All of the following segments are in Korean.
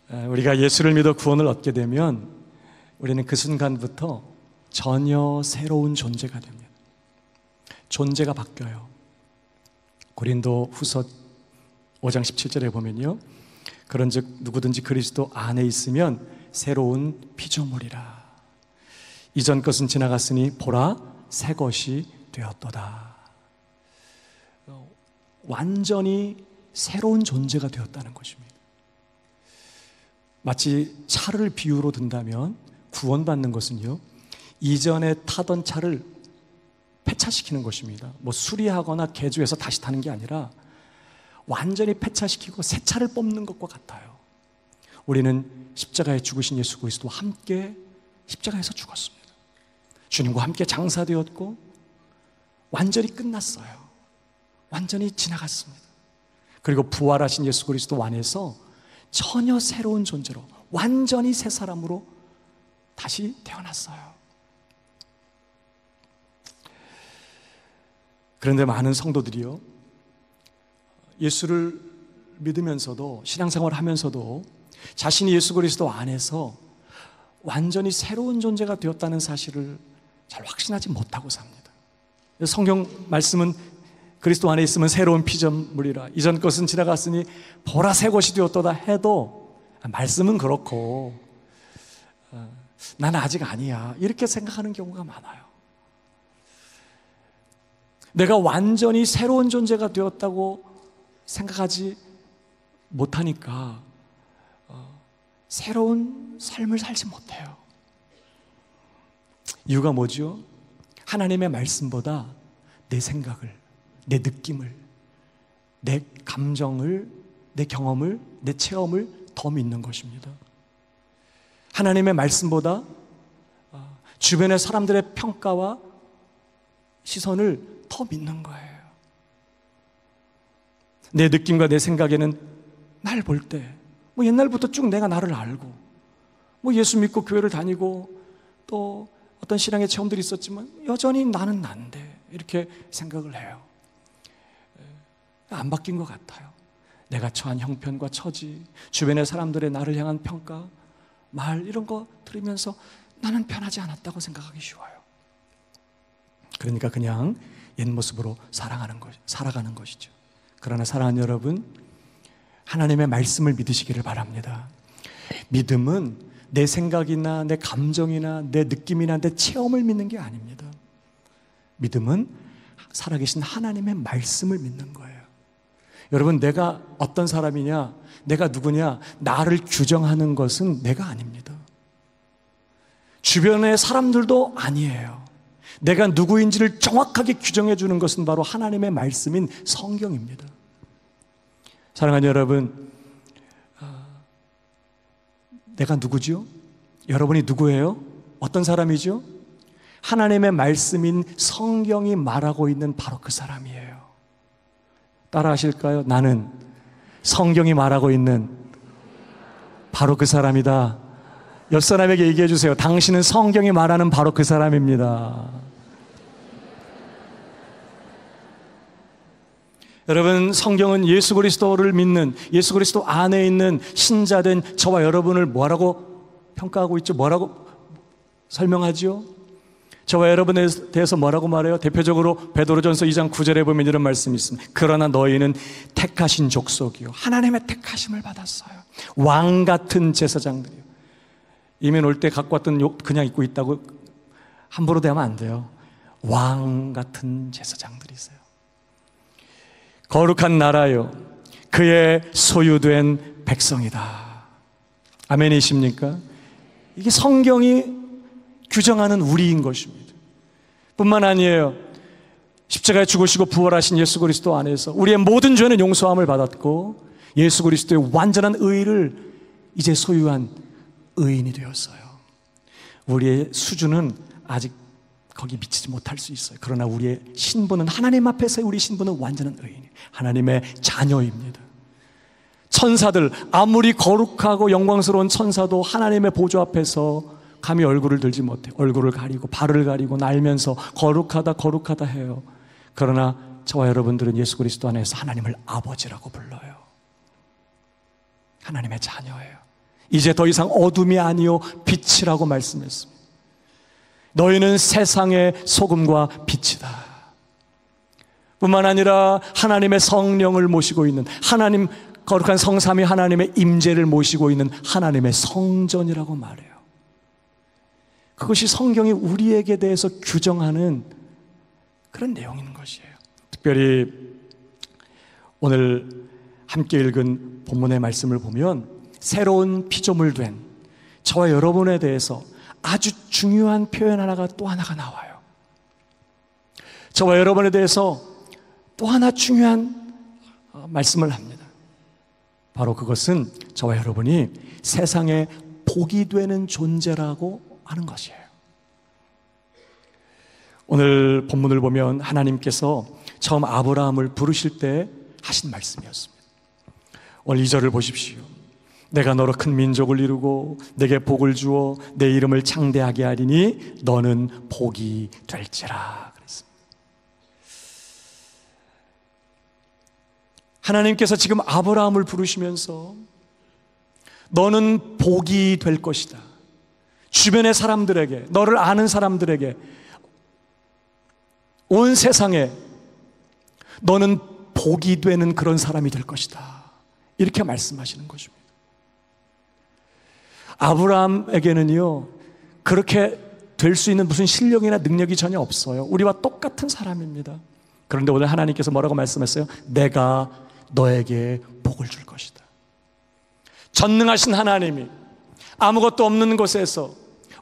우리가 예수를 믿어 구원을 얻게 되면 우리는 그 순간부터 전혀 새로운 존재가 됩니다. 존재가 바뀌어요. 고린도 후서 5장 17절에 보면요, 그런즉 누구든지 그리스도 안에 있으면 새로운 피조물이라. 이전 것은 지나갔으니 보라 새 것이 되었도다. 완전히 새로운 존재가 되었다는 것입니다. 마치 차를 비유로 든다면 구원받는 것은요, 이전에 타던 차를 폐차시키는 것입니다. 뭐 수리하거나 개조해서 다시 타는 게 아니라 완전히 폐차시키고 새 차를 뽑는 것과 같아요. 우리는 십자가에 죽으신 예수 그리스도와 함께 십자가에서 죽었습니다. 주님과 함께 장사되었고 완전히 끝났어요. 완전히 지나갔습니다. 그리고 부활하신 예수 그리스도 안에서 전혀 새로운 존재로, 완전히 새 사람으로 다시 태어났어요. 그런데 많은 성도들이요, 예수를 믿으면서도, 신앙생활을 하면서도 자신이 예수 그리스도 안에서 완전히 새로운 존재가 되었다는 사실을 잘 확신하지 못하고 삽니다. 성경 말씀은 그리스도 안에 있으면 새로운 피조물이라, 이전 것은 지나갔으니 보라 새 것이 되었도다 해도 말씀은 그렇고 나는 아직 아니야, 이렇게 생각하는 경우가 많아요. 내가 완전히 새로운 존재가 되었다고 생각하지 못하니까 새로운 삶을 살지 못해요. 이유가 뭐죠? 하나님의 말씀보다 내 생각을, 내 느낌을, 내 감정을, 내 경험을, 내 체험을 더 믿는 것입니다. 하나님의 말씀보다 주변의 사람들의 평가와 시선을 더 믿는 거예요. 내 느낌과 내 생각에는 날 볼 때 뭐 옛날부터 쭉 내가 나를 알고 뭐 예수 믿고 교회를 다니고 또 어떤 신앙의 체험들이 있었지만 여전히 나는 난데, 이렇게 생각을 해요. 안 바뀐 것 같아요. 내가 처한 형편과 처지, 주변의 사람들의 나를 향한 평가, 말, 이런 거 들으면서 나는 변하지 않았다고 생각하기 쉬워요. 그러니까 그냥 옛 모습으로 살아가는 것이죠. 그러나 사랑하는 여러분, 하나님의 말씀을 믿으시기를 바랍니다. 믿음은 내 생각이나 내 감정이나 내 느낌이나 내 체험을 믿는 게 아닙니다. 믿음은 살아계신 하나님의 말씀을 믿는 거예요. 여러분, 내가 어떤 사람이냐, 내가 누구냐, 나를 규정하는 것은 내가 아닙니다. 주변의 사람들도 아니에요. 내가 누구인지를 정확하게 규정해 주는 것은 바로 하나님의 말씀인 성경입니다. 사랑하는 여러분, 내가 누구죠? 여러분이 누구예요? 어떤 사람이죠? 하나님의 말씀인 성경이 말하고 있는 바로 그 사람이에요. 따라 하실까요? 나는 성경이 말하고 있는 바로 그 사람이다. 옆 사람에게 얘기해 주세요. 당신은 성경이 말하는 바로 그 사람입니다. 여러분, 성경은 예수 그리스도를 믿는, 예수 그리스도 안에 있는 신자된 저와 여러분을 뭐라고 평가하고 있죠? 뭐라고 설명하죠? 저와 여러분에 대해서 뭐라고 말해요? 대표적으로 베드로전서 2장 9절에 보면 이런 말씀이 있습니다. 그러나 너희는 택하신 족속이요, 하나님의 택하심을 받았어요. 왕 같은 제사장들이요. 이민 올 때 갖고 왔던 옷 그냥 입고 있다고 함부로 대하면 안 돼요. 왕 같은 제사장들이세요. 거룩한 나라요, 그의 소유된 백성이다. 아멘이십니까? 이게 성경이 규정하는 우리인 것입니다. 뿐만 아니에요. 십자가에 죽으시고 부활하신 예수 그리스도 안에서 우리의 모든 죄는 용서함을 받았고 예수 그리스도의 완전한 의를 이제 소유한 의인이 되었어요. 우리의 수준은 아직 거기 미치지 못할 수 있어요. 그러나 우리의 신분은, 하나님 앞에서의 우리 신분은 완전한 의인, 하나님의 자녀입니다. 천사들, 아무리 거룩하고 영광스러운 천사도 하나님의 보좌 앞에서 감히 얼굴을 들지 못해요. 얼굴을 가리고 발을 가리고 날면서 거룩하다 거룩하다 해요. 그러나 저와 여러분들은 예수 그리스도 안에서 하나님을 아버지라고 불러요. 하나님의 자녀예요. 이제 더 이상 어둠이 아니요 빛이라고 말씀했습니다. 너희는 세상의 소금과 빛이다. 뿐만 아니라 하나님의 성령을 모시고 있는, 하나님 거룩한 성삼위 하나님의 임재를 모시고 있는 하나님의 성전이라고 말해요. 그것이 성경이 우리에게 대해서 규정하는 그런 내용인 것이에요. 특별히 오늘 함께 읽은 본문의 말씀을 보면 새로운 피조물 된 저와 여러분에 대해서 아주 중요한 표현 또 하나가 나와요. 저와 여러분에 대해서 또 하나 중요한 말씀을 합니다. 바로 그것은 저와 여러분이 세상에 복이 되는 존재라고 하는 것이에요. 오늘 본문을 보면 하나님께서 처음 아브라함을 부르실 때 하신 말씀이었습니다. 오늘 2절을 보십시오. 내가 너로 큰 민족을 이루고 내게 복을 주어 내 이름을 창대하게 하리니 너는 복이 될지라 그랬습니다. 하나님께서 지금 아브라함을 부르시면서 너는 복이 될 것이다. 주변의 사람들에게, 너를 아는 사람들에게, 온 세상에 너는 복이 되는 그런 사람이 될 것이다. 이렇게 말씀하시는 것입니다. 아브라함에게는요, 그렇게 될 수 있는 무슨 실력이나 능력이 전혀 없어요. 우리와 똑같은 사람입니다. 그런데 오늘 하나님께서 뭐라고 말씀했어요? 내가 너에게 복을 줄 것이다. 전능하신 하나님이 아무것도 없는 곳에서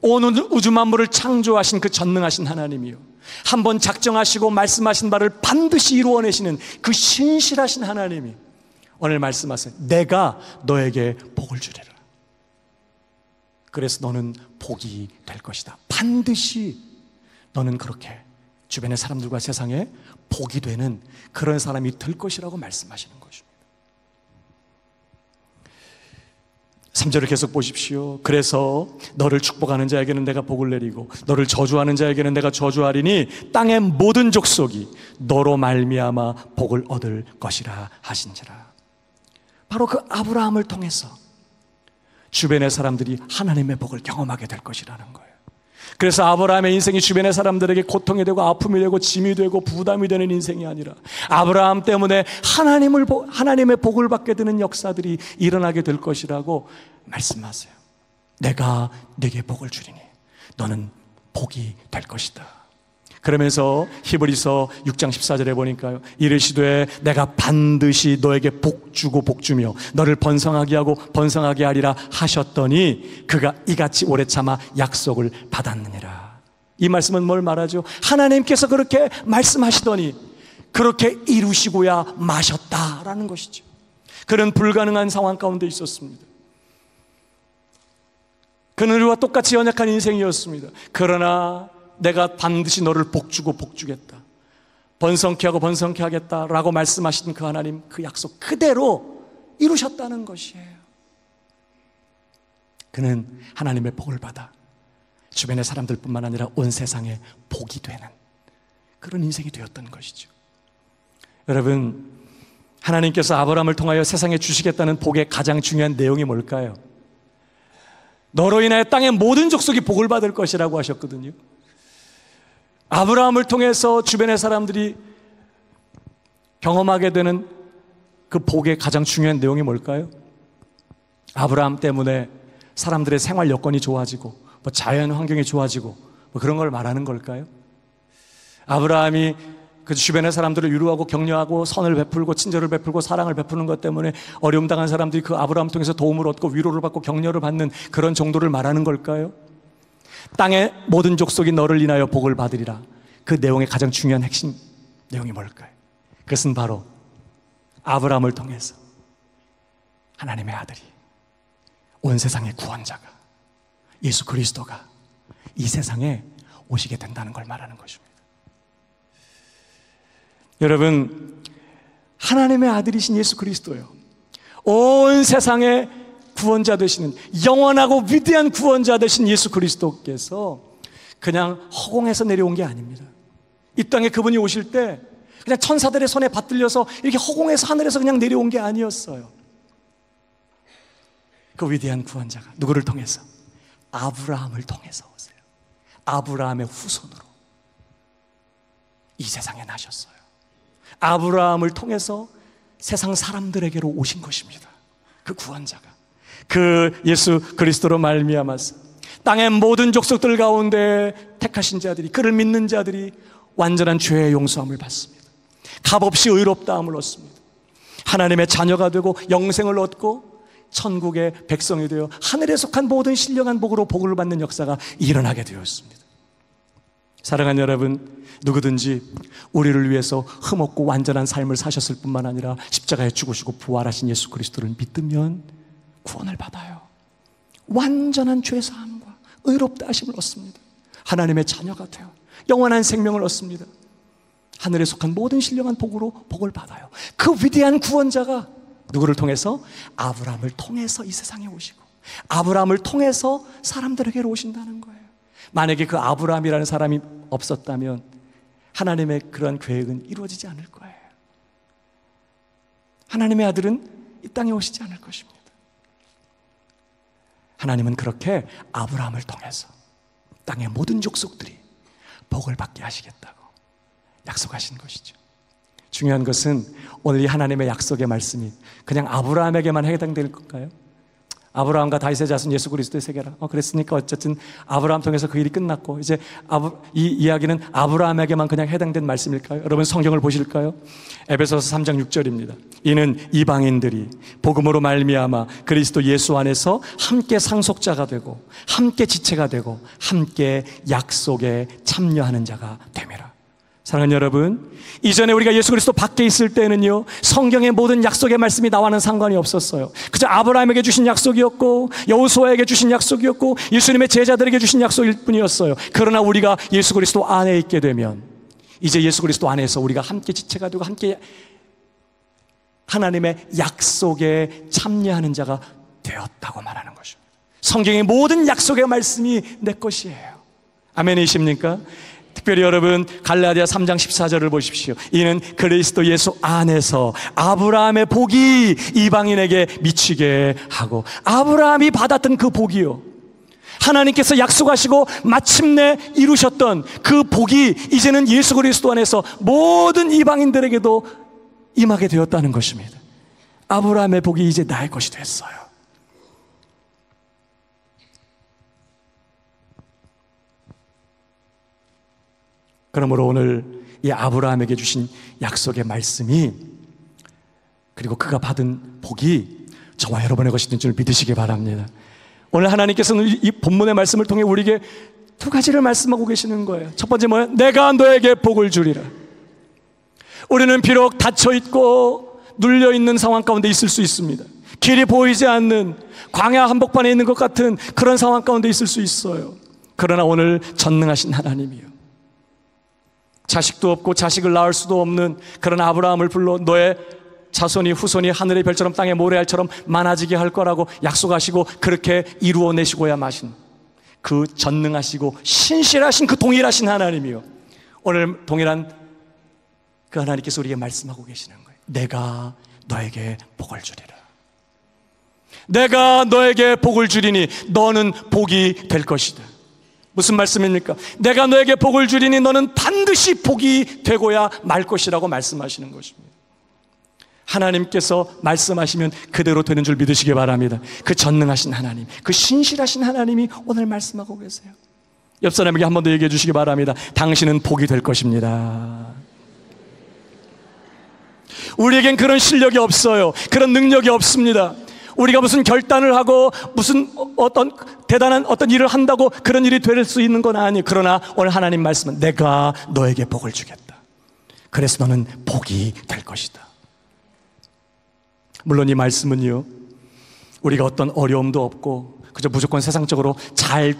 온 우주 만물을 창조하신 그 전능하신 하나님이요, 한번 작정하시고 말씀하신 바를 반드시 이루어내시는 그 신실하신 하나님이 오늘 말씀하세요. 내가 너에게 복을 주리라. 그래서 너는 복이 될 것이다. 반드시 너는 그렇게 주변의 사람들과 세상에 복이 되는 그런 사람이 될 것이라고 말씀하시는 것입니다. 3절을 계속 보십시오. 그래서 너를 축복하는 자에게는 내가 복을 내리고 너를 저주하는 자에게는 내가 저주하리니 땅의 모든 족속이 너로 말미암아 복을 얻을 것이라 하신지라. 바로 그 아브라함을 통해서 주변의 사람들이 하나님의 복을 경험하게 될 것이라는 거예요. 그래서 아브라함의 인생이 주변의 사람들에게 고통이 되고 아픔이 되고 짐이 되고 부담이 되는 인생이 아니라 아브라함 때문에 하나님의 복을 받게 되는 역사들이 일어나게 될 것이라고 말씀하세요. 내가 네게 복을 주리니 너는 복이 될 것이다. 그러면서 히브리서 6장 14절에 보니까요, 이르시되 내가 반드시 너에게 복 주고 복 주며 너를 번성하게 하고 번성하게 하리라 하셨더니 그가 이같이 오래 참아 약속을 받았느니라. 이 말씀은 뭘 말하죠? 하나님께서 그렇게 말씀하시더니 그렇게 이루시고야 마셨다라는 것이죠. 그는 불가능한 상황 가운데 있었습니다. 그는 우리와 똑같이 연약한 인생이었습니다. 그러나 내가 반드시 너를 복주고 복주겠다, 번성케 하고 번성케 하겠다라고 말씀하신 그 하나님, 그 약속 그대로 이루셨다는 것이에요. 그는 하나님의 복을 받아 주변의 사람들뿐만 아니라 온 세상에 복이 되는 그런 인생이 되었던 것이죠. 여러분, 하나님께서 아브라함을 통하여 세상에 주시겠다는 복의 가장 중요한 내용이 뭘까요? 너로 인하여 땅의 모든 족속이 복을 받을 것이라고 하셨거든요. 아브라함을 통해서 주변의 사람들이 경험하게 되는 그 복의 가장 중요한 내용이 뭘까요? 아브라함 때문에 사람들의 생활 여건이 좋아지고 자연 환경이 좋아지고 그런 걸 말하는 걸까요? 아브라함이 그 주변의 사람들을 위로하고 격려하고 선을 베풀고 친절을 베풀고 사랑을 베푸는 것 때문에 어려움 당한 사람들이 그 아브라함을 통해서 도움을 얻고 위로를 받고 격려를 받는 그런 정도를 말하는 걸까요? 땅의 모든 족속이 너를 인하여 복을 받으리라. 그 내용의 가장 중요한 핵심 내용이 뭘까요? 그것은 바로 아브라함을 통해서 하나님의 아들이, 온 세상의 구원자가, 예수 그리스도가 이 세상에 오시게 된다는 걸 말하는 것입니다. 여러분, 하나님의 아들이신 예수 그리스도요, 온 세상의 구원자 되시는, 영원하고 위대한 구원자 되신 예수 그리스도께서 그냥 허공에서 내려온 게 아닙니다. 이 땅에 그분이 오실 때 그냥 천사들의 손에 받들려서 이렇게 허공에서, 하늘에서 그냥 내려온 게 아니었어요. 그 위대한 구원자가 누구를 통해서? 아브라함을 통해서 오세요. 아브라함의 후손으로 이 세상에 나셨어요. 아브라함을 통해서 세상 사람들에게로 오신 것입니다. 그 구원자가, 그 예수 그리스도로 말미암아서 땅의 모든 족속들 가운데 택하신 자들이, 그를 믿는 자들이 완전한 죄의 용서함을 받습니다. 값없이 의롭다함을 얻습니다. 하나님의 자녀가 되고 영생을 얻고 천국의 백성이 되어 하늘에 속한 모든 신령한 복으로 복을 받는 역사가 일어나게 되었습니다. 사랑하는 여러분, 누구든지 우리를 위해서 흠없고 완전한 삶을 사셨을 뿐만 아니라 십자가에 죽으시고 부활하신 예수 그리스도를 믿으면 구원을 받아요. 완전한 죄사함과 의롭다 하심을 얻습니다. 하나님의 자녀가 되어 영원한 생명을 얻습니다. 하늘에 속한 모든 신령한 복으로 복을 받아요. 그 위대한 구원자가 누구를 통해서? 아브라함을 통해서 이 세상에 오시고 아브라함을 통해서 사람들에게로 오신다는 거예요. 만약에 그 아브라함이라는 사람이 없었다면 하나님의 그런 계획은 이루어지지 않을 거예요. 하나님의 아들은 이 땅에 오시지 않을 것입니다. 하나님은 그렇게 아브라함을 통해서 땅의 모든 족속들이 복을 받게 하시겠다고 약속하신 것이죠. 중요한 것은 오늘 이 하나님의 약속의 말씀이 그냥 아브라함에게만 해당될 건가요? 아브라함과 다윗의 자손 예수 그리스도의 세계라. 그랬으니까 어쨌든 아브라함 통해서 그 일이 끝났고 이제 이 이야기는 아브라함에게만 그냥 해당된 말씀일까요? 여러분 성경을 보실까요? 에베소서 3장 6절입니다. 이는 이방인들이 복음으로 말미암아 그리스도 예수 안에서 함께 상속자가 되고 함께 지체가 되고 함께 약속에 참여하는 자가 됨이라. 사랑하는 여러분, 이전에 우리가 예수 그리스도 밖에 있을 때는요, 성경의 모든 약속의 말씀이 나와는 상관이 없었어요. 그저 아브라함에게 주신 약속이었고 여호수아에게 주신 약속이었고 예수님의 제자들에게 주신 약속일 뿐이었어요. 그러나 우리가 예수 그리스도 안에 있게 되면 이제 예수 그리스도 안에서 우리가 함께 지체가 되고 함께 하나님의 약속에 참여하는 자가 되었다고 말하는 것입니다. 성경의 모든 약속의 말씀이 내 것이에요. 아멘이십니까? 특별히 여러분 갈라디아 3장 14절을 보십시오. 이는 그리스도 예수 안에서 아브라함의 복이 이방인에게 미치게 하고, 아브라함이 받았던 그 복이요, 하나님께서 약속하시고 마침내 이루셨던 그 복이 이제는 예수 그리스도 안에서 모든 이방인들에게도 임하게 되었다는 것입니다. 아브라함의 복이 이제 나의 것이 됐어요. 그러므로 오늘 이 아브라함에게 주신 약속의 말씀이, 그리고 그가 받은 복이 저와 여러분의 것이 된 줄 믿으시기 바랍니다. 오늘 하나님께서는 이 본문의 말씀을 통해 우리에게 두 가지를 말씀하고 계시는 거예요. 첫 번째 뭐예요? 내가 너에게 복을 주리라. 우리는 비록 닫혀있고 눌려있는 상황 가운데 있을 수 있습니다. 길이 보이지 않는 광야 한복판에 있는 것 같은 그런 상황 가운데 있을 수 있어요. 그러나 오늘 전능하신 하나님이요, 자식도 없고 자식을 낳을 수도 없는 그런 아브라함을 불러 너의 자손이 후손이 하늘의 별처럼 땅의 모래알처럼 많아지게 할 거라고 약속하시고 그렇게 이루어내시고야 마신 그 전능하시고 신실하신 그 동일하신 하나님이요, 오늘 동일한 그 하나님께서 우리에게 말씀하고 계시는 거예요. 내가 너에게 복을 주리라. 내가 너에게 복을 주리니 너는 복이 될 것이다. 무슨 말씀입니까? 내가 너에게 복을 주리니 너는 반드시 복이 되고야 말 것이라고 말씀하시는 것입니다. 하나님께서 말씀하시면 그대로 되는 줄 믿으시기 바랍니다. 그 전능하신 하나님, 그 신실하신 하나님이 오늘 말씀하고 계세요. 옆 사람에게 한 번 더 얘기해 주시기 바랍니다. 당신은 복이 될 것입니다. 우리에겐 그런 실력이 없어요. 그런 능력이 없습니다. 우리가 무슨 결단을 하고 무슨 어떤 대단한 어떤 일을 한다고 그런 일이 될 수 있는 건 아니에요. 그러나 오늘 하나님 말씀은 내가 너에게 복을 주겠다. 그래서 너는 복이 될 것이다. 물론 이 말씀은요, 우리가 어떤 어려움도 없고 그저 무조건 세상적으로 잘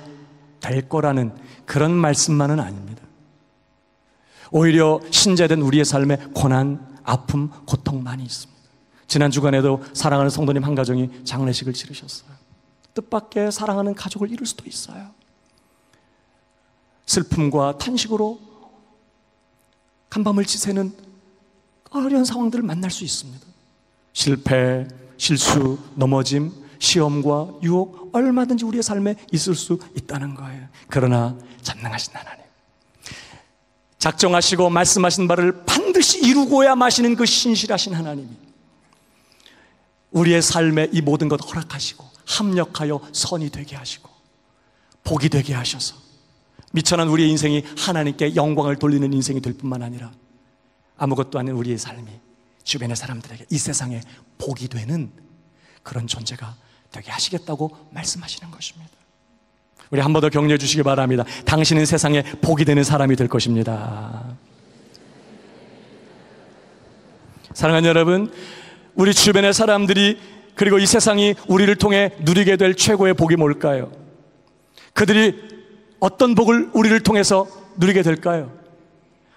될 거라는 그런 말씀만은 아닙니다. 오히려 신자된 우리의 삶에 고난, 아픔, 고통 많이 있습니다. 지난 주간에도 사랑하는 성도님 한 가정이 장례식을 치르셨어요. 뜻밖의 사랑하는 가족을 잃을 수도 있어요. 슬픔과 탄식으로 한밤을 지새는 어려운 상황들을 만날 수 있습니다. 실패, 실수, 넘어짐, 시험과 유혹 얼마든지 우리의 삶에 있을 수 있다는 거예요. 그러나 전능하신 하나님, 작정하시고 말씀하신 바를 반드시 이루고야 마시는 그 신실하신 하나님이 우리의 삶에 이 모든 것 허락하시고 합력하여 선이 되게 하시고 복이 되게 하셔서 미천한 우리의 인생이 하나님께 영광을 돌리는 인생이 될 뿐만 아니라 아무것도 아닌 우리의 삶이 주변의 사람들에게 이 세상에 복이 되는 그런 존재가 되게 하시겠다고 말씀하시는 것입니다. 우리 한 번 더 격려해 주시기 바랍니다. 당신은 세상에 복이 되는 사람이 될 것입니다. 사랑하는 여러분, 우리 주변의 사람들이 그리고 이 세상이 우리를 통해 누리게 될 최고의 복이 뭘까요? 그들이 어떤 복을 우리를 통해서 누리게 될까요?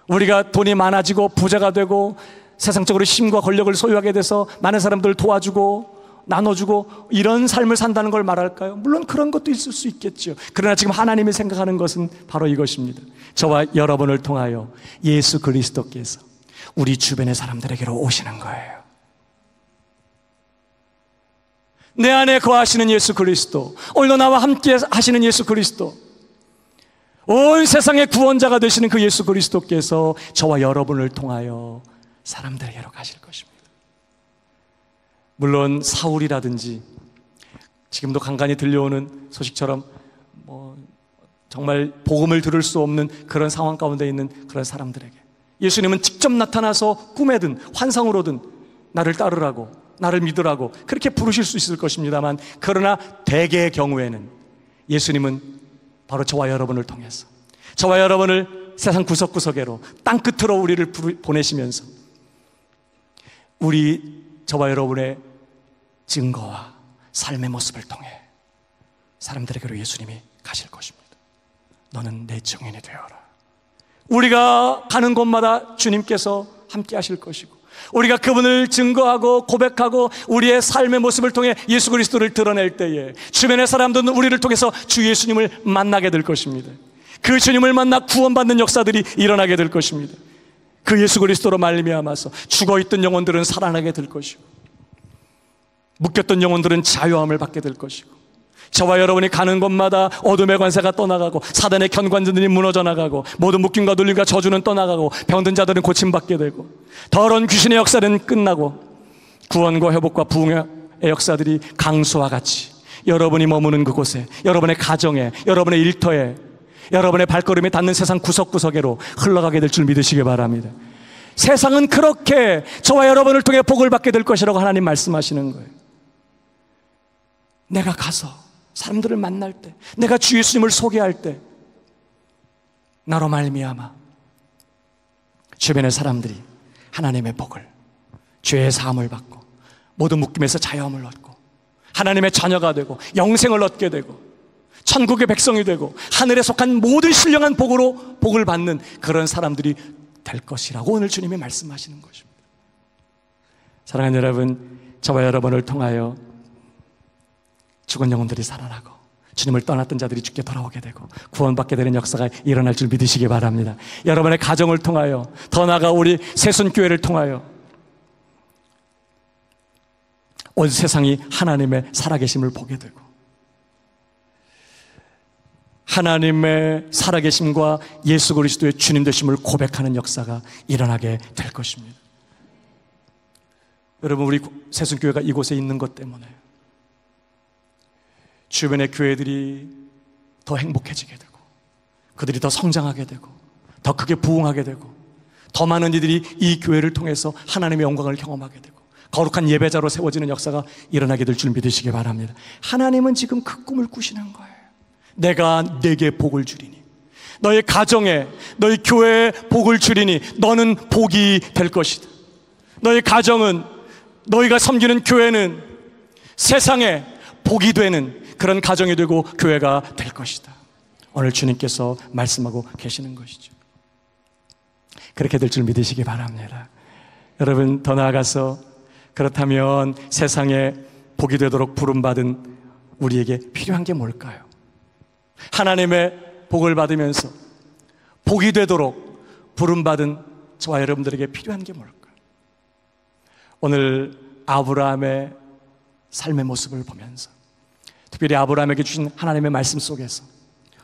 우리가 돈이 많아지고 부자가 되고 세상적으로 힘과 권력을 소유하게 돼서 많은 사람들을 도와주고 나눠주고 이런 삶을 산다는 걸 말할까요? 물론 그런 것도 있을 수 있겠죠. 그러나 지금 하나님이 생각하는 것은 바로 이것입니다. 저와 여러분을 통하여 예수 그리스도께서 우리 주변의 사람들에게로 오시는 거예요. 내 안에 거하시는 예수 그리스도, 오늘도 나와 함께 하시는 예수 그리스도, 온 세상의 구원자가 되시는 그 예수 그리스도께서 저와 여러분을 통하여 사람들에게로 가실 것입니다. 물론 사울이라든지 지금도 간간히 들려오는 소식처럼 정말 복음을 들을 수 없는 그런 상황 가운데 있는 그런 사람들에게 예수님은 직접 나타나서 꿈에든 환상으로든 나를 따르라고, 나를 믿으라고 그렇게 부르실 수 있을 것입니다만, 그러나 대개의 경우에는 예수님은 바로 저와 여러분을 통해서 저와 여러분을 세상 구석구석에로 땅끝으로 우리를 보내시면서 저와 여러분의 증거와 삶의 모습을 통해 사람들에게로 예수님이 가실 것입니다. 너는 내 증인이 되어라. 우리가 가는 곳마다 주님께서 함께 하실 것이고, 우리가 그분을 증거하고 고백하고 우리의 삶의 모습을 통해 예수 그리스도를 드러낼 때에 주변의 사람들은 우리를 통해서 주 예수님을 만나게 될 것입니다. 그 주님을 만나 구원받는 역사들이 일어나게 될 것입니다. 그 예수 그리스도로 말미암아서 죽어있던 영혼들은 살아나게 될 것이고, 묶였던 영혼들은 자유함을 받게 될 것이고, 저와 여러분이 가는 곳마다 어둠의 관세가 떠나가고 사단의 견관들이 무너져 나가고 모든 묶임과 눌림과 저주는 떠나가고 병든 자들은 고침받게 되고 더러운 귀신의 역사는 끝나고 구원과 회복과 부흥의 역사들이 강수와 같이 여러분이 머무는 그곳에, 여러분의 가정에, 여러분의 일터에, 여러분의 발걸음이 닿는 세상 구석구석에로 흘러가게 될 줄 믿으시기 바랍니다. 세상은 그렇게 저와 여러분을 통해 복을 받게 될 것이라고 하나님 말씀하시는 거예요. 내가 가서 사람들을 만날 때, 내가 주 예수님을 소개할 때 나로 말미암아 주변의 사람들이 하나님의 복을, 죄의 사함을 받고 모든 묶임에서 자유함을 얻고 하나님의 자녀가 되고 영생을 얻게 되고 천국의 백성이 되고 하늘에 속한 모든 신령한 복으로 복을 받는 그런 사람들이 될 것이라고 오늘 주님이 말씀하시는 것입니다. 사랑하는 여러분, 저와 여러분을 통하여 죽은 영혼들이 살아나고 주님을 떠났던 자들이 주께 돌아오게 되고 구원받게 되는 역사가 일어날 줄 믿으시기 바랍니다. 여러분의 가정을 통하여, 더 나아가 우리 새순교회를 통하여 온 세상이 하나님의 살아계심을 보게 되고 하나님의 살아계심과 예수 그리스도의 주님 되심을 고백하는 역사가 일어나게 될 것입니다. 여러분, 우리 새순교회가 이곳에 있는 것 때문에 주변의 교회들이 더 행복해지게 되고 그들이 더 성장하게 되고 더 크게 부흥하게 되고 더 많은 이들이 이 교회를 통해서 하나님의 영광을 경험하게 되고 거룩한 예배자로 세워지는 역사가 일어나게 될 줄 믿으시기 바랍니다. 하나님은 지금 그 꿈을 꾸시는 거예요. 내가 네게 복을 주리니, 너의 가정에, 너희 교회에 복을 주리니 너는 복이 될 것이다. 너희 가정은, 너희가 섬기는 교회는 세상에 복이 되는 그런 가정이 되고 교회가 될 것이다. 오늘 주님께서 말씀하고 계시는 것이죠. 그렇게 될 줄 믿으시기 바랍니다. 여러분, 더 나아가서 그렇다면 세상에 복이 되도록 부름받은 우리에게 필요한 게 뭘까요? 하나님의 복을 받으면서 복이 되도록 부름받은 저와 여러분들에게 필요한 게 뭘까요? 오늘 아브라함의 삶의 모습을 보면서 특별히 아브라함에게 주신 하나님의 말씀 속에서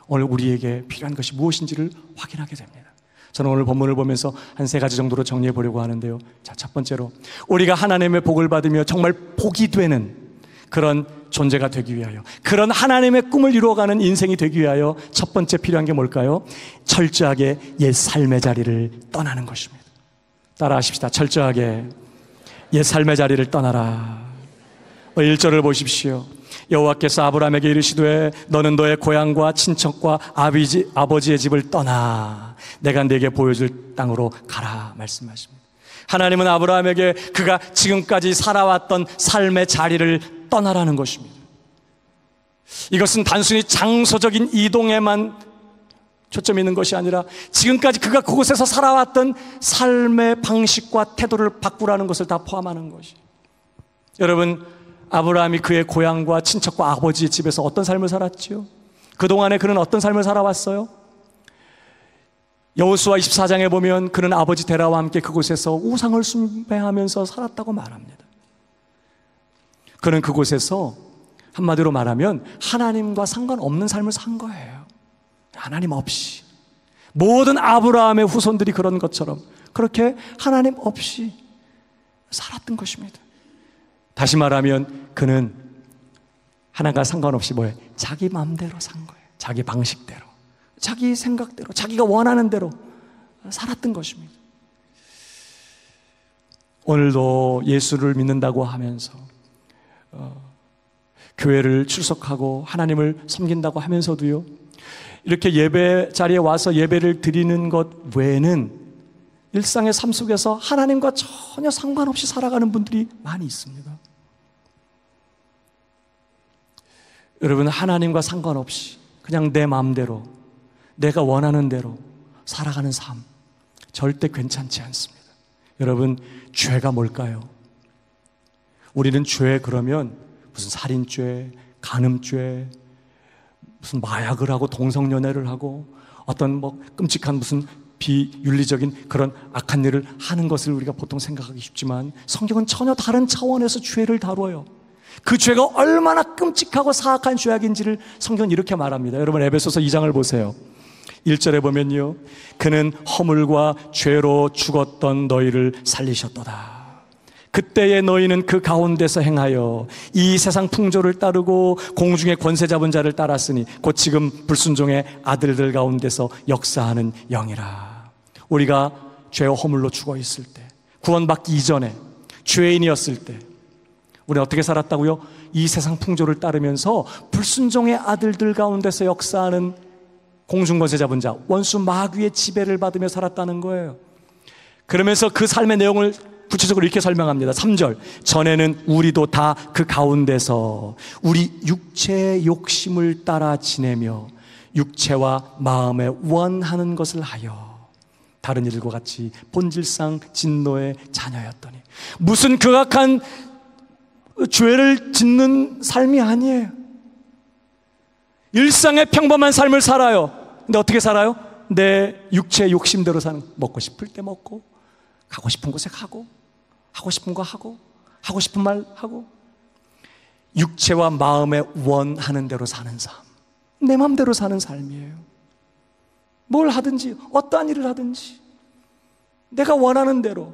오늘 우리에게 필요한 것이 무엇인지를 확인하게 됩니다. 저는 오늘 본문을 보면서 한 3가지 정도로 정리해 보려고 하는데요. 자, 첫 번째로 우리가 하나님의 복을 받으며 정말 복이 되는 그런 존재가 되기 위하여, 그런 하나님의 꿈을 이루어가는 인생이 되기 위하여 첫 번째 필요한 게 뭘까요? 철저하게 옛 삶의 자리를 떠나는 것입니다. 따라하십시다. 철저하게 옛 삶의 자리를 떠나라. 1절을 보십시오. 여호와께서 아브라함에게 이르시되 너는 너의 고향과 친척과 아버지의 집을 떠나 내가 네게 보여줄 땅으로 가라 말씀하십니다. 하나님은 아브라함에게 그가 지금까지 살아왔던 삶의 자리를 떠나라는 것입니다. 이것은 단순히 장소적인 이동에만 초점이 있는 것이 아니라 지금까지 그가 그곳에서 살아왔던 삶의 방식과 태도를 바꾸라는 것을 다 포함하는 것이. 여러분, 아브라함이 그의 고향과 친척과 아버지의 집에서 어떤 삶을 살았지요? 그동안에 그는 어떤 삶을 살아왔어요? 여호수아 24장에 보면 그는 아버지 데라와 함께 그곳에서 우상을 숭배하면서 살았다고 말합니다. 그는 그곳에서 한마디로 말하면 하나님과 상관없는 삶을 산 거예요. 하나님 없이. 모든 아브라함의 후손들이 그런 것처럼 그렇게 하나님 없이 살았던 것입니다. 다시 말하면 그는 하나님과 상관없이 뭐예요? 자기 마음대로 산 거예요. 자기 방식대로, 자기 생각대로, 자기가 원하는 대로 살았던 것입니다. 오늘도 예수를 믿는다고 하면서 교회를 출석하고 하나님을 섬긴다고 하면서도요, 이렇게 예배 자리에 와서 예배를 드리는 것 외에는 일상의 삶 속에서 하나님과 전혀 상관없이 살아가는 분들이 많이 있습니다. 여러분, 하나님과 상관없이 그냥 내 마음대로 내가 원하는 대로 살아가는 삶 절대 괜찮지 않습니다. 여러분, 죄가 뭘까요? 우리는 죄 그러면 무슨 살인죄, 간음죄, 무슨 마약을 하고 동성연애를 하고 어떤 끔찍한 무슨 비윤리적인 그런 악한 일을 하는 것을 우리가 보통 생각하기 쉽지만 성경은 전혀 다른 차원에서 죄를 다뤄요. 그 죄가 얼마나 끔찍하고 사악한 죄악인지를 성경은 이렇게 말합니다. 여러분, 에베소서 2장을 보세요. 1절에 보면요, 그는 허물과 죄로 죽었던 너희를 살리셨도다. 그때의 너희는 그 가운데서 행하여 이 세상 풍조를 따르고 공중의 권세 잡은 자를 따랐으니 곧 지금 불순종의 아들들 가운데서 역사하는 영이라. 우리가 죄와 허물로 죽어 있을 때, 구원받기 이전에 죄인이었을 때 우리는 어떻게 살았다고요? 이 세상 풍조를 따르면서 불순종의 아들들 가운데서 역사하는 공중권세 잡은 자, 원수 마귀의 지배를 받으며 살았다는 거예요. 그러면서 그 삶의 내용을 구체적으로 이렇게 설명합니다. 3절, 전에는 우리도 다 그 가운데서 우리 육체의 욕심을 따라 지내며 육체와 마음에 원하는 것을 하여 다른 일과 같이 본질상 진노의 자녀였더니. 무슨 극악한 죄를 짓는 삶이 아니에요. 일상의 평범한 삶을 살아요. 근데 어떻게 살아요? 내 육체의 욕심대로 사는, 먹고 싶을 때 먹고, 가고 싶은 곳에 가고, 하고 싶은 거 하고, 하고 싶은 말 하고, 육체와 마음에 원하는 대로 사는 삶, 내 마음대로 사는 삶이에요. 뭘 하든지, 어떠한 일을 하든지 내가 원하는 대로,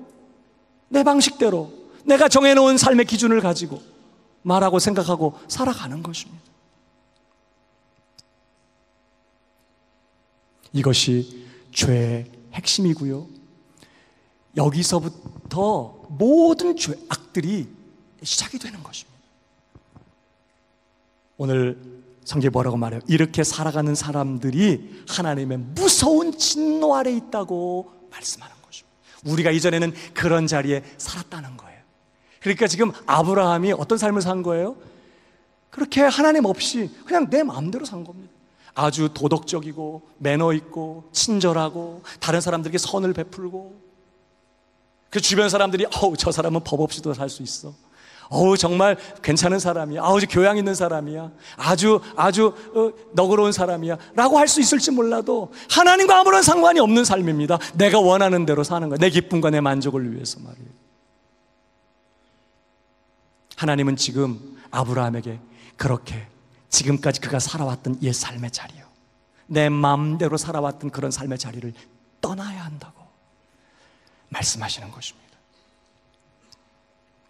내 방식대로, 내가 정해놓은 삶의 기준을 가지고 말하고 생각하고 살아가는 것입니다. 이것이 죄의 핵심이고요, 여기서부터 모든 죄악들이 시작이 되는 것입니다. 오늘 성경에 뭐라고 말해요? 이렇게 살아가는 사람들이 하나님의 무서운 진노 아래 있다고 말씀하는 것입니다. 우리가 이전에는 그런 자리에 살았다는 거예요. 그러니까 지금 아브라함이 어떤 삶을 산 거예요? 그렇게 하나님 없이 그냥 내 마음대로 산 겁니다. 아주 도덕적이고 매너 있고 친절하고 다른 사람들에게 선을 베풀고, 그 주변 사람들이 저 사람은 법 없이도 살 수 있어, 정말 괜찮은 사람이야, 아주 교양 있는 사람이야, 아주 너그러운 사람이야 라고 할 수 있을지 몰라도 하나님과 아무런 상관이 없는 삶입니다. 내가 원하는 대로 사는 거야. 내 기쁨과 내 만족을 위해서 말이에요. 하나님은 지금 아브라함에게 그렇게 지금까지 그가 살아왔던 옛 삶의 자리요, 내 마음대로 살아왔던 그런 삶의 자리를 떠나야 한다고 말씀하시는 것입니다.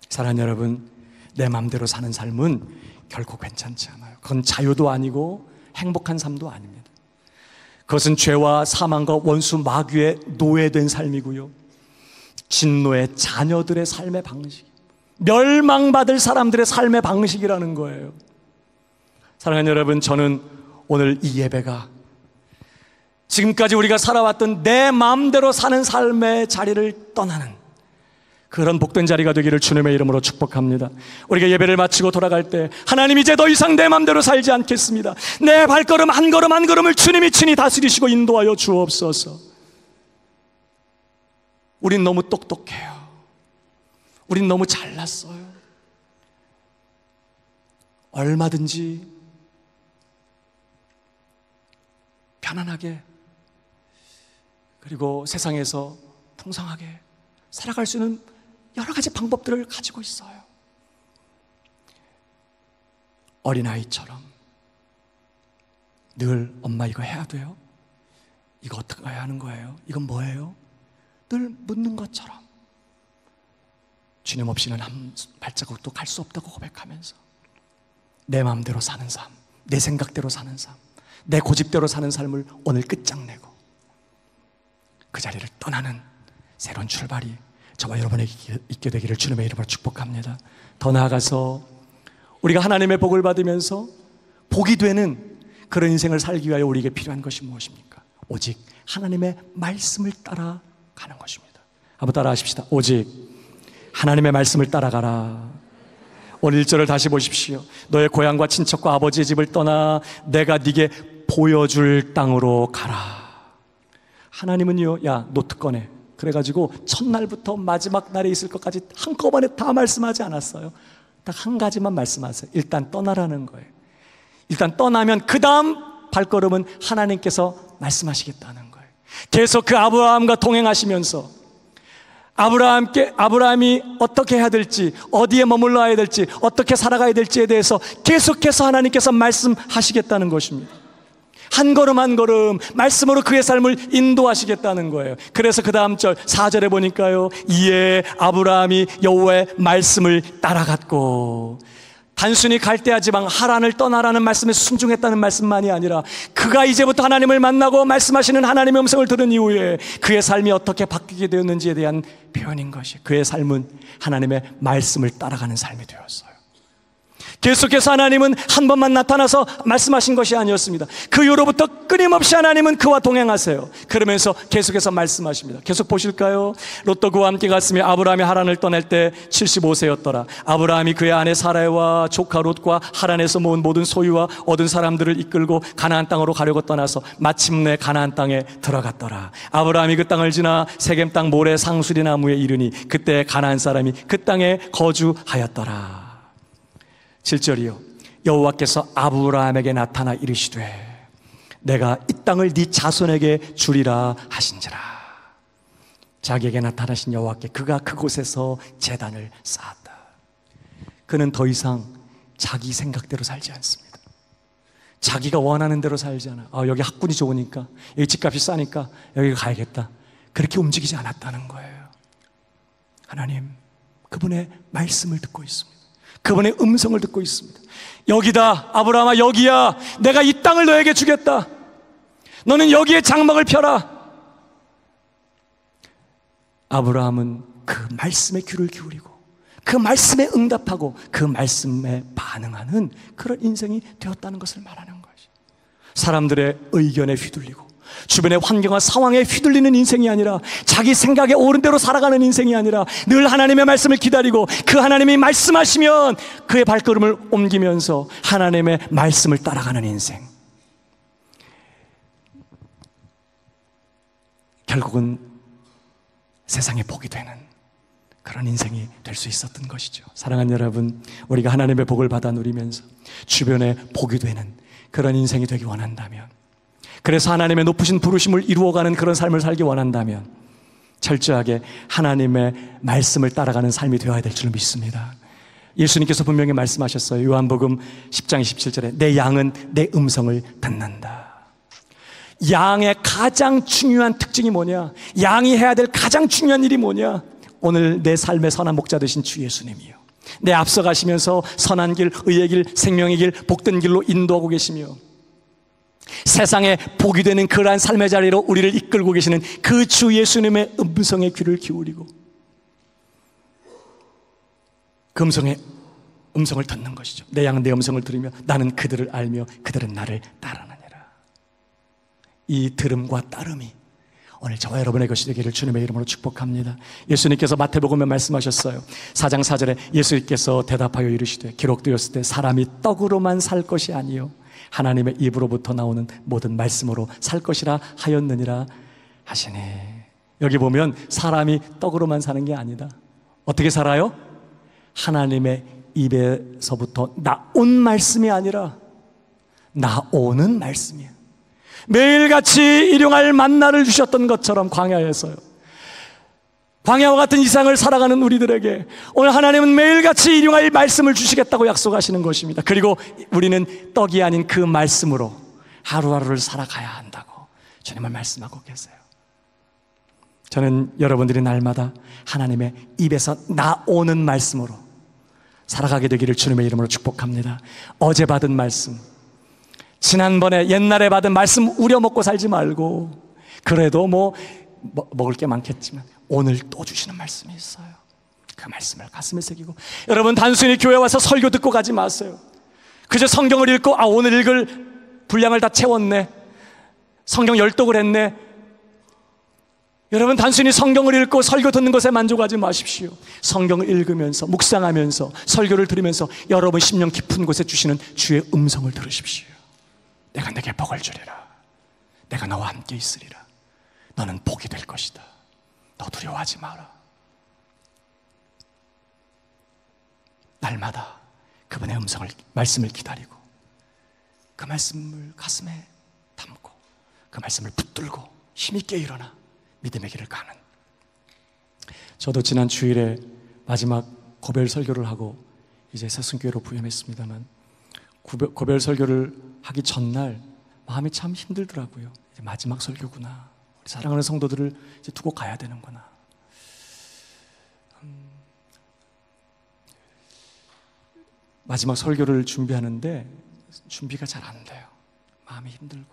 사랑하는 여러분, 내 마음대로 사는 삶은 결코 괜찮지 않아요. 그건 자유도 아니고 행복한 삶도 아닙니다. 그것은 죄와 사망과 원수 마귀의 노예된 삶이고요, 진노의 자녀들의 삶의 방식, 멸망받을 사람들의 삶의 방식이라는 거예요. 사랑하는 여러분, 저는 오늘 이 예배가 지금까지 우리가 살아왔던 내 마음대로 사는 삶의 자리를 떠나는 그런 복된 자리가 되기를 주님의 이름으로 축복합니다. 우리가 예배를 마치고 돌아갈 때, 하나님, 이제 더 이상 내 마음대로 살지 않겠습니다. 내 발걸음 한 걸음 한 걸음을 주님이 친히 다스리시고 인도하여 주옵소서. 우린 너무 똑똑해요. 우린 너무 잘났어요. 얼마든지 편안하게, 그리고 세상에서 풍성하게 살아갈 수 있는 여러 가지 방법들을 가지고 있어요. 어린아이처럼 늘 엄마 이거 해야 돼요? 이거 어떻게 해야 하는 거예요? 이건 뭐예요? 늘 묻는 것처럼 주님 없이는 한 발자국도 갈 수 없다고 고백하면서 내 마음대로 사는 삶, 내 생각대로 사는 삶, 내 고집대로 사는 삶을 오늘 끝장내고 그 자리를 떠나는 새로운 출발이 저와 여러분에게 있게 되기를 주님의 이름으로 축복합니다. 더 나아가서 우리가 하나님의 복을 받으면서 복이 되는 그런 인생을 살기 위하여 우리에게 필요한 것이 무엇입니까? 오직 하나님의 말씀을 따라가는 것입니다. 한번 따라 하십시다. 오직 하나님의 말씀을 따라가라. 오늘 1절을 다시 보십시오. 너의 고향과 친척과 아버지의 집을 떠나 내가 네게 보여줄 땅으로 가라. 하나님은요, 야, 노트 꺼내. 그래가지고 첫날부터 마지막 날에 있을 것까지 한꺼번에 다 말씀하지 않았어요. 딱 한 가지만 말씀하세요. 일단 떠나라는 거예요. 일단 떠나면 그 다음 발걸음은 하나님께서 말씀하시겠다는 거예요. 계속 그 아브라함과 동행하시면서 아브라함이 어떻게 해야 될지, 어디에 머물러야 될지, 어떻게 살아가야 될지에 대해서 계속해서 하나님께서 말씀하시겠다는 것입니다. 한 걸음 한 걸음 말씀으로 그의 삶을 인도하시겠다는 거예요. 그래서 그 다음 절 4절에 보니까요, 이에 아브라함이 여호와의 말씀을 따라갔고, 단순히 갈대아 지방 하란을 떠나라는 말씀에 순종했다는 말씀만이 아니라 그가 이제부터 하나님을 만나고 말씀하시는 하나님의 음성을 들은 이후에 그의 삶이 어떻게 바뀌게 되었는지에 대한 표현인 것이, 그의 삶은 하나님의 말씀을 따라가는 삶이 되었어요. 계속해서 하나님은 한 번만 나타나서 말씀하신 것이 아니었습니다. 그 이후로부터 끊임없이 하나님은 그와 동행하세요. 그러면서 계속해서 말씀하십니다. 계속 보실까요? 롯도 그와 함께 갔으며 아브라함이 하란을 떠날 때 75세였더라. 아브라함이 그의 아내 사라와 조카 롯과 하란에서 모은 모든 소유와 얻은 사람들을 이끌고 가나안 땅으로 가려고 떠나서 마침내 가나안 땅에 들어갔더라. 아브라함이 그 땅을 지나 세겜 땅 모래 상수리 나무에 이르니 그때 가나안 사람이 그 땅에 거주하였더라. 7절이요. 여호와께서 아브라함에게 나타나 이르시되 내가 이 땅을 네 자손에게 주리라 하신지라. 자기에게 나타나신 여호와께 그가 그곳에서 제단을 쌓았다. 그는 더 이상 자기 생각대로 살지 않습니다. 자기가 원하는 대로 살지 않아. 여기 학군이 좋으니까, 여기 집값이 싸니까 여기 가야겠다. 그렇게 움직이지 않았다는 거예요. 하나님, 그분의 말씀을 듣고 있습니다. 그분의 음성을 듣고 있습니다. 여기다, 아브라함아, 여기야. 내가 이 땅을 너에게 주겠다. 너는 여기에 장막을 펴라. 아브라함은 그 말씀에 귀를 기울이고 그 말씀에 응답하고 그 말씀에 반응하는 그런 인생이 되었다는 것을 말하는 것이, 사람들의 의견에 휘둘리고 주변의 환경과 상황에 휘둘리는 인생이 아니라, 자기 생각에 옳은 대로 살아가는 인생이 아니라 늘 하나님의 말씀을 기다리고 그 하나님이 말씀하시면 그의 발걸음을 옮기면서 하나님의 말씀을 따라가는 인생. 결국은 세상에 복이 되는 그런 인생이 될 수 있었던 것이죠. 사랑하는 여러분, 우리가 하나님의 복을 받아 누리면서 주변에 복이 되는 그런 인생이 되기 원한다면, 그래서 하나님의 높으신 부르심을 이루어가는 그런 삶을 살기 원한다면 철저하게 하나님의 말씀을 따라가는 삶이 되어야 될 줄 믿습니다. 예수님께서 분명히 말씀하셨어요. 요한복음 10장 27절에 내 양은 내 음성을 듣는다. 양의 가장 중요한 특징이 뭐냐? 양이 해야 될 가장 중요한 일이 뭐냐? 오늘 내 삶의 선한 목자 되신 주 예수님이요, 내 앞서가시면서 선한 길, 의의 길, 생명의 길, 복된 길로 인도하고 계시며 세상에 복이 되는 그러한 삶의 자리로 우리를 이끌고 계시는 그 주 예수님의 음성에 귀를 기울이고 그 음성을 듣는 것이죠. 내 양은 내 음성을 들으며 나는 그들을 알며 그들은 나를 따르느니라. 이 들음과 따름이 오늘 저와 여러분의 것이 되기를 주님의 이름으로 축복합니다. 예수님께서 마태복음에 말씀하셨어요. 4장 4절에 예수님께서 대답하여 이르시되 기록되었을 때 사람이 떡으로만 살 것이 아니요 하나님의 입으로부터 나오는 모든 말씀으로 살 것이라 하였느니라 하시니, 여기 보면 사람이 떡으로만 사는 게 아니다. 어떻게 살아요? 하나님의 입에서부터 나온 말씀이 아니라 나오는 말씀이야. 매일같이 일용할 만나를 주셨던 것처럼 광야에서요, 광야와 같은 이상을 살아가는 우리들에게 오늘 하나님은 매일같이 일용할 말씀을 주시겠다고 약속하시는 것입니다. 그리고 우리는 떡이 아닌 그 말씀으로 하루하루를 살아가야 한다고 주님은 말씀하고 계세요. 저는 여러분들이 날마다 하나님의 입에서 나오는 말씀으로 살아가게 되기를 주님의 이름으로 축복합니다. 어제 받은 말씀, 지난번에 옛날에 받은 말씀 우려먹고 살지 말고, 그래도 먹을 게 많겠지만 오늘 또 주시는 말씀이 있어요. 그 말씀을 가슴에 새기고, 여러분 단순히 교회 와서 설교 듣고 가지 마세요. 그저 성경을 읽고 오늘 읽을 분량을 다 채웠네, 성경 열독을 했네. 여러분 단순히 성경을 읽고 설교 듣는 것에 만족하지 마십시오. 성경을 읽으면서 묵상하면서 설교를 들으면서 여러분 심령 깊은 곳에 주시는 주의 음성을 들으십시오. 내가 내게 복을 주리라. 내가 너와 함께 있으리라. 너는 복이 될 것이다. 너 두려워하지 마라. 날마다 그분의 말씀을 기다리고 그 말씀을 가슴에 담고 그 말씀을 붙들고 힘있게 일어나 믿음의 길을 가는. 저도 지난 주일에 마지막 고별 설교를 하고 이제 새순교회로 부임했습니다만, 고별 설교를 하기 전날 마음이 참 힘들더라고요. 이제 마지막 설교구나, 우리 사랑하는 성도들을 이제 두고 가야 되는구나. 마지막 설교를 준비하는데 준비가 잘 안 돼요. 마음이 힘들고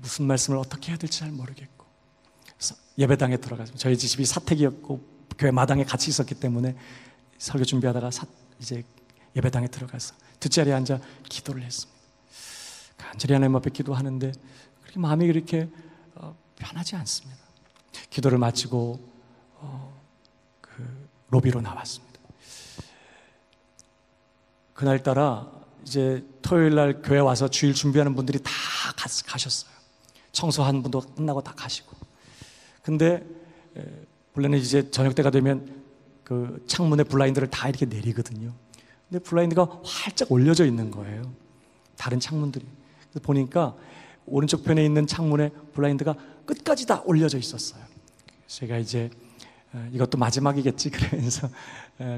무슨 말씀을 어떻게 해야 될지 잘 모르겠고, 예배당에 들어가서 저희 집이 사택이었고 교회 마당에 같이 있었기 때문에 설교 준비하다가 이제 예배당에 들어가서 뒷자리에 앉아 기도를 했습니다. 간절히 하나님 앞에 기도하는데 그렇게 마음이 그렇게 편하지 않습니다. 기도를 마치고 그 로비로 나왔습니다. 그날따라 이제 토요일 날 교회 와서 주일 준비하는 분들이 다 가셨어요. 청소한 분도 끝나고 다 가시고. 근데 원래는 이제 저녁 때가 되면 그 창문에 블라인드를 다 이렇게 내리거든요. 근데 블라인드가 활짝 올려져 있는 거예요. 다른 창문들이. 그래서 보니까 오른쪽 편에 있는 창문에 블라인드가 끝까지 다 올려져 있었어요. 제가 이제 이것도 마지막이겠지 그러면서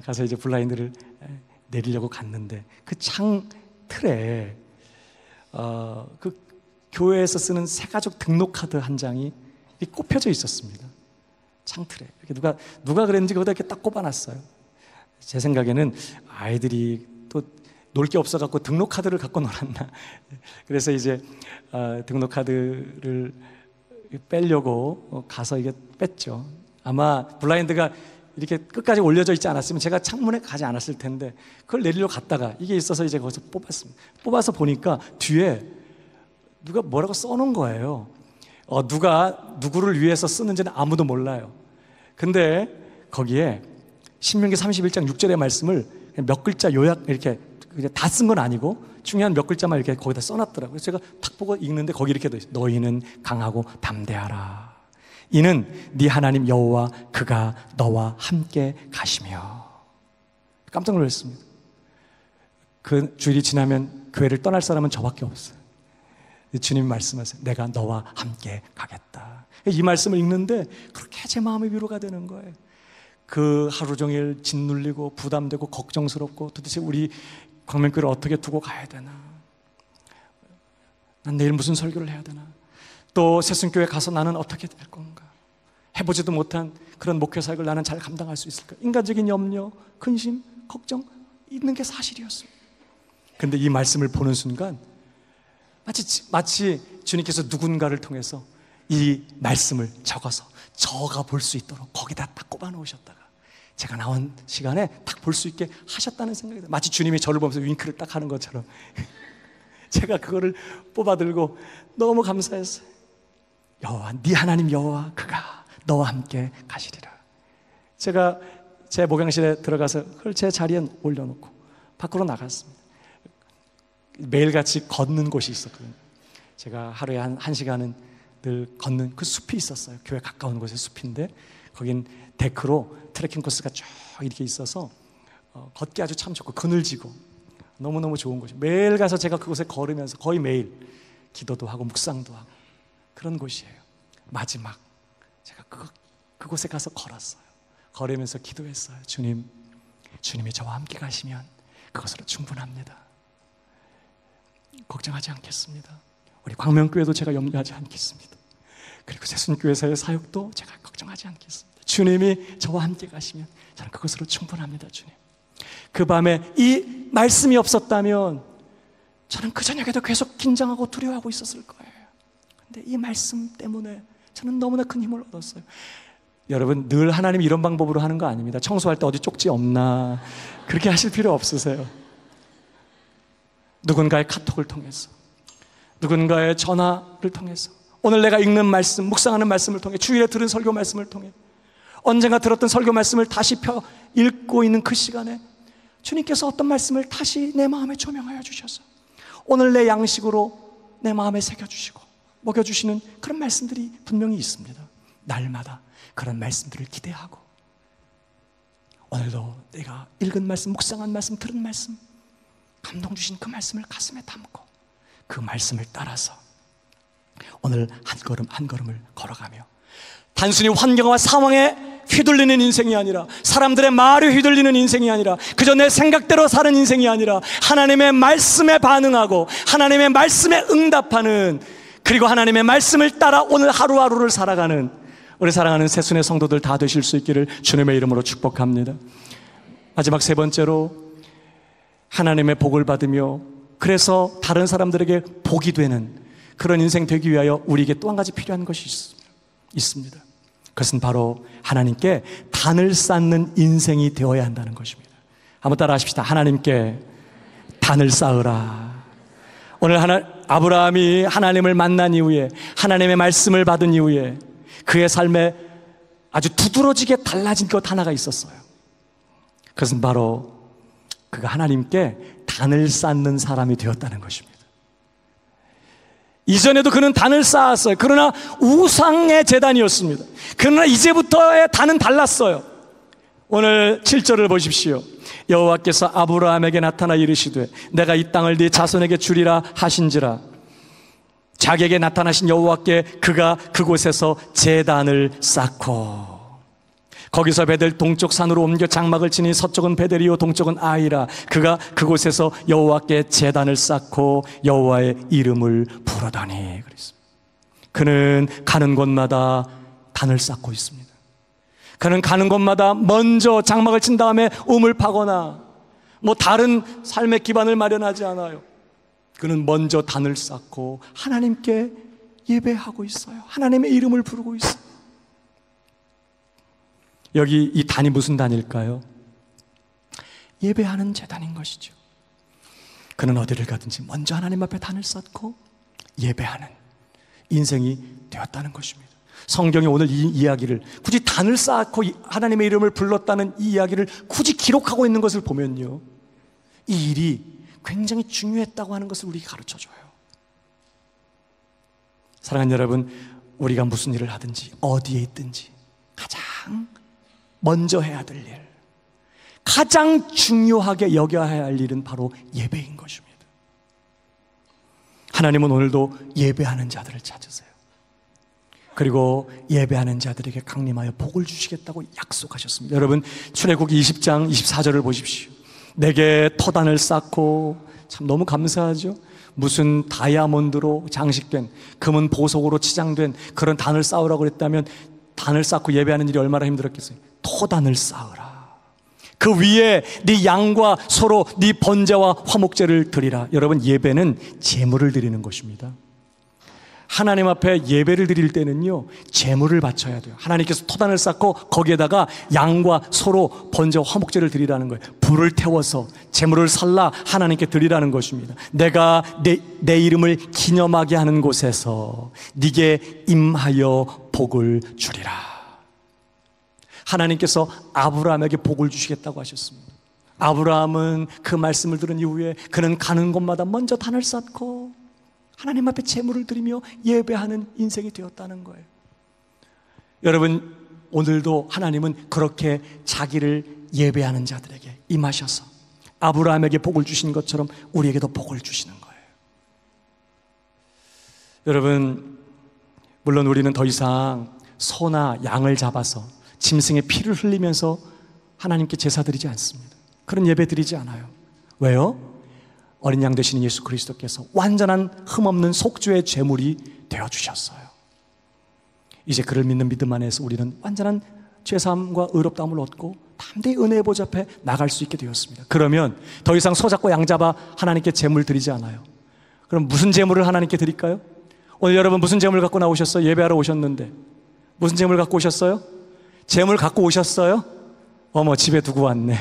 가서 이제 블라인드를 내리려고 갔는데 그 창 틀에 그 교회에서 쓰는 새가족 등록카드 한 장이 꼽혀져 있었습니다. 창틀에 이렇게 누가 그랬는지 거기다 이렇게 딱 꼽아놨어요. 제 생각에는 아이들이 또 놀 게 없어갖고 등록카드를 갖고 놀았나. 그래서 이제 등록카드를 빼려고 가서 이게 뺐죠. 아마 블라인드가 이렇게 끝까지 올려져 있지 않았으면 제가 창문에 가지 않았을 텐데 그걸 내리려고 갔다가 이게 있어서 이제 거기서 뽑았습니다. 뽑아서 보니까 뒤에 누가 뭐라고 써놓은 거예요. 누가 누구를 위해서 쓰는지는 아무도 몰라요. 근데 거기에 신명기 31장 6절의 말씀을 몇 글자 요약 이렇게 다 쓴 건 아니고 중요한 몇 글자만 이렇게 거기다 써놨더라고요. 그래서 제가 탁 보고 읽는데 거기 이렇게 돼 있어요. 너희는 강하고 담대하라. 이는 네 하나님 여호와 그가 너와 함께 가시며. 깜짝 놀랐습니다. 그 주일이 지나면 교회를 떠날 사람은 저밖에 없어요. 주님이 말씀하세요. 내가 너와 함께 가겠다. 이 말씀을 읽는데 그렇게 제 마음의 위로가 되는 거예요. 그 하루 종일 짓눌리고 부담되고 걱정스럽고 도대체 우리 광명교회를 어떻게 두고 가야 되나? 난 내일 무슨 설교를 해야 되나? 또 새순교회 가서 나는 어떻게 될 건가? 해보지도 못한 그런 목회 사역을 나는 잘 감당할 수 있을까? 인간적인 염려, 근심, 걱정 있는 게 사실이었습니다. 근데 이 말씀을 보는 순간 마치 주님께서 누군가를 통해서 이 말씀을 적어서 저가 볼 수 있도록 거기다 딱 꼽아 놓으셨다가 제가 나온 시간에 딱 볼 수 있게 하셨다는 생각이 들어요. 마치 주님이 저를 보면서 윙크를 딱 하는 것처럼 제가 그거를 뽑아 들고 너무 감사했어요. 여호와, 네 하나님 여호와 그가 너와 함께 가시리라. 제가 제 목양실에 들어가서 그걸 제 자리에 올려놓고 밖으로 나갔습니다. 매일같이 걷는 곳이 있었거든요. 제가 하루에 한 시간은 늘 걷는 그 숲이 있었어요. 교회 가까운 곳에 숲인데 거긴 데크로 트레킹 코스가 쭉 이렇게 있어서 걷기 아주 참 좋고 그늘지고 너무너무 좋은 곳이에요. 매일 가서 제가 그곳에 걸으면서 거의 매일 기도도 하고 묵상도 하고 그런 곳이에요. 마지막 제가 그곳에 가서 걸었어요. 걸으면서 기도했어요. 주님이 저와 함께 가시면 그것으로 충분합니다. 걱정하지 않겠습니다. 우리 광명교회도 제가 염려하지 않겠습니다. 그리고 새순교회사의 사역도 제가 걱정하지 않겠습니다. 주님이 저와 함께 가시면 저는 그것으로 충분합니다. 주님. 그 밤에 이 말씀이 없었다면 저는 그 저녁에도 계속 긴장하고 두려워하고 있었을 거예요. 근데 이 말씀 때문에 저는 너무나 큰 힘을 얻었어요. 여러분, 늘 하나님이 이런 방법으로 하는 거 아닙니다. 청소할 때 어디 쪽지 없나 그렇게 하실 필요 없으세요. 누군가의 카톡을 통해서, 누군가의 전화를 통해서, 오늘 내가 읽는 말씀, 묵상하는 말씀을 통해, 주일에 들은 설교 말씀을 통해, 언젠가 들었던 설교 말씀을 다시 읽고 있는 그 시간에 주님께서 어떤 말씀을 다시 내 마음에 조명하여 주셔서 오늘 내 양식으로 내 마음에 새겨주시고 먹여주시는 그런 말씀들이 분명히 있습니다. 날마다 그런 말씀들을 기대하고 오늘도 내가 읽은 말씀, 묵상한 말씀, 들은 말씀, 감동 주신 그 말씀을 가슴에 담고 그 말씀을 따라서 오늘 한 걸음 한 걸음을 걸어가며 단순히 환경과 상황에 휘둘리는 인생이 아니라, 사람들의 말에 휘둘리는 인생이 아니라, 그저 내 생각대로 사는 인생이 아니라 하나님의 말씀에 반응하고 하나님의 말씀에 응답하는, 그리고 하나님의 말씀을 따라 오늘 하루하루를 살아가는 우리 사랑하는 새순의 성도들 다 되실 수 있기를 주님의 이름으로 축복합니다. 마지막 세 번째로, 하나님의 복을 받으며 그래서 다른 사람들에게 복이 되는 그런 인생 되기 위하여 우리에게 또 한 가지 필요한 것이 있습니다. 그것은 바로 하나님께 단을 쌓는 인생이 되어야 한다는 것입니다. 한번 따라 하십시다. 하나님께 단을 쌓으라. 오늘 아브라함이 하나님을 만난 이후에, 하나님의 말씀을 받은 이후에 그의 삶에 아주 두드러지게 달라진 것 하나가 있었어요. 그것은 바로 그가 하나님께 단을 쌓는 사람이 되었다는 것입니다. 이전에도 그는 단을 쌓았어요. 그러나 우상의 제단이었습니다. 그러나 이제부터의 단은 달랐어요. 오늘 7절을 보십시오. 여호와께서 아브라함에게 나타나 이르시되 내가 이 땅을 네 자손에게 주리라 하신지라. 자기에게 나타나신 여호와께 그가 그곳에서 제단을 쌓고, 거기서 베델 동쪽 산으로 옮겨 장막을 치니 서쪽은 베델이요 동쪽은 아이라. 그가 그곳에서 여호와께 제단을 쌓고 여호와의 이름을 부르더니 그랬습니다. 그는 가는 곳마다 단을 쌓고 있습니다. 그는 가는 곳마다 먼저 장막을 친 다음에 우물 파거나 다른 삶의 기반을 마련하지 않아요. 그는 먼저 단을 쌓고 하나님께 예배하고 있어요. 하나님의 이름을 부르고 있어요. 여기 이 단이 무슨 단일까요? 예배하는 제단인 것이죠. 그는 어디를 가든지 먼저 하나님 앞에 단을 쌓고 예배하는 인생이 되었다는 것입니다. 성경이 오늘 이 이야기를 굳이 단을 쌓고 하나님의 이름을 불렀다는 이 이야기를 굳이 기록하고 있는 것을 보면요, 이 일이 굉장히 중요했다고 하는 것을 우리에게 가르쳐줘요. 사랑하는 여러분, 우리가 무슨 일을 하든지 어디에 있든지 가장 먼저 해야 될 일, 가장 중요하게 여겨야 할 일은 바로 예배인 것입니다. 하나님은 오늘도 예배하는 자들을 찾으세요. 그리고 예배하는 자들에게 강림하여 복을 주시겠다고 약속하셨습니다. 여러분, 출애굽기 20장 24절을 보십시오. 내게 터단을 쌓고, 참 너무 감사하죠. 무슨 다이아몬드로 장식된, 금은 보석으로 치장된 그런 단을 쌓으라고 그랬다면 단을 쌓고 예배하는 일이 얼마나 힘들었겠어요. 토단을 쌓으라. 그 위에 네 양과 소로 네 번제와 화목제를 드리라. 여러분, 예배는 제물을 드리는 것입니다. 하나님 앞에 예배를 드릴 때는요, 제물을 바쳐야 돼요. 하나님께서 토단을 쌓고 거기에다가 양과 소로 번제와 화목제를 드리라는 거예요. 불을 태워서 제물을 살라 하나님께 드리라는 것입니다. 내가 내 이름을 기념하게 하는 곳에서 네게 임하여 복을 주리라. 하나님께서 아브라함에게 복을 주시겠다고 하셨습니다. 아브라함은 그 말씀을 들은 이후에 그는 가는 곳마다 먼저 단을 쌓고 하나님 앞에 제물을 드리며 예배하는 인생이 되었다는 거예요. 여러분, 오늘도 하나님은 그렇게 자기를 예배하는 자들에게 임하셔서 아브라함에게 복을 주신 것처럼 우리에게도 복을 주시는 거예요. 여러분, 물론 우리는 더 이상 소나 양을 잡아서 짐승의 피를 흘리면서 하나님께 제사 드리지 않습니다. 그런 예배 드리지 않아요. 왜요? 어린 양 되시는 예수 그리스도께서 완전한 흠없는 속죄의 제물이 되어주셨어요. 이제 그를 믿는 믿음 안에서 우리는 완전한 죄사함과 의롭다함을 얻고 담대히 은혜의 보좌 앞에 나갈 수 있게 되었습니다. 그러면 더 이상 소 잡고 양 잡아 하나님께 제물 드리지 않아요. 그럼 무슨 제물을 하나님께 드릴까요? 오늘 여러분 무슨 제물 갖고 나오셨어요? 예배하러 오셨는데 무슨 제물 갖고 오셨어요? 제물 갖고 오셨어요? 어머, 집에 두고 왔네.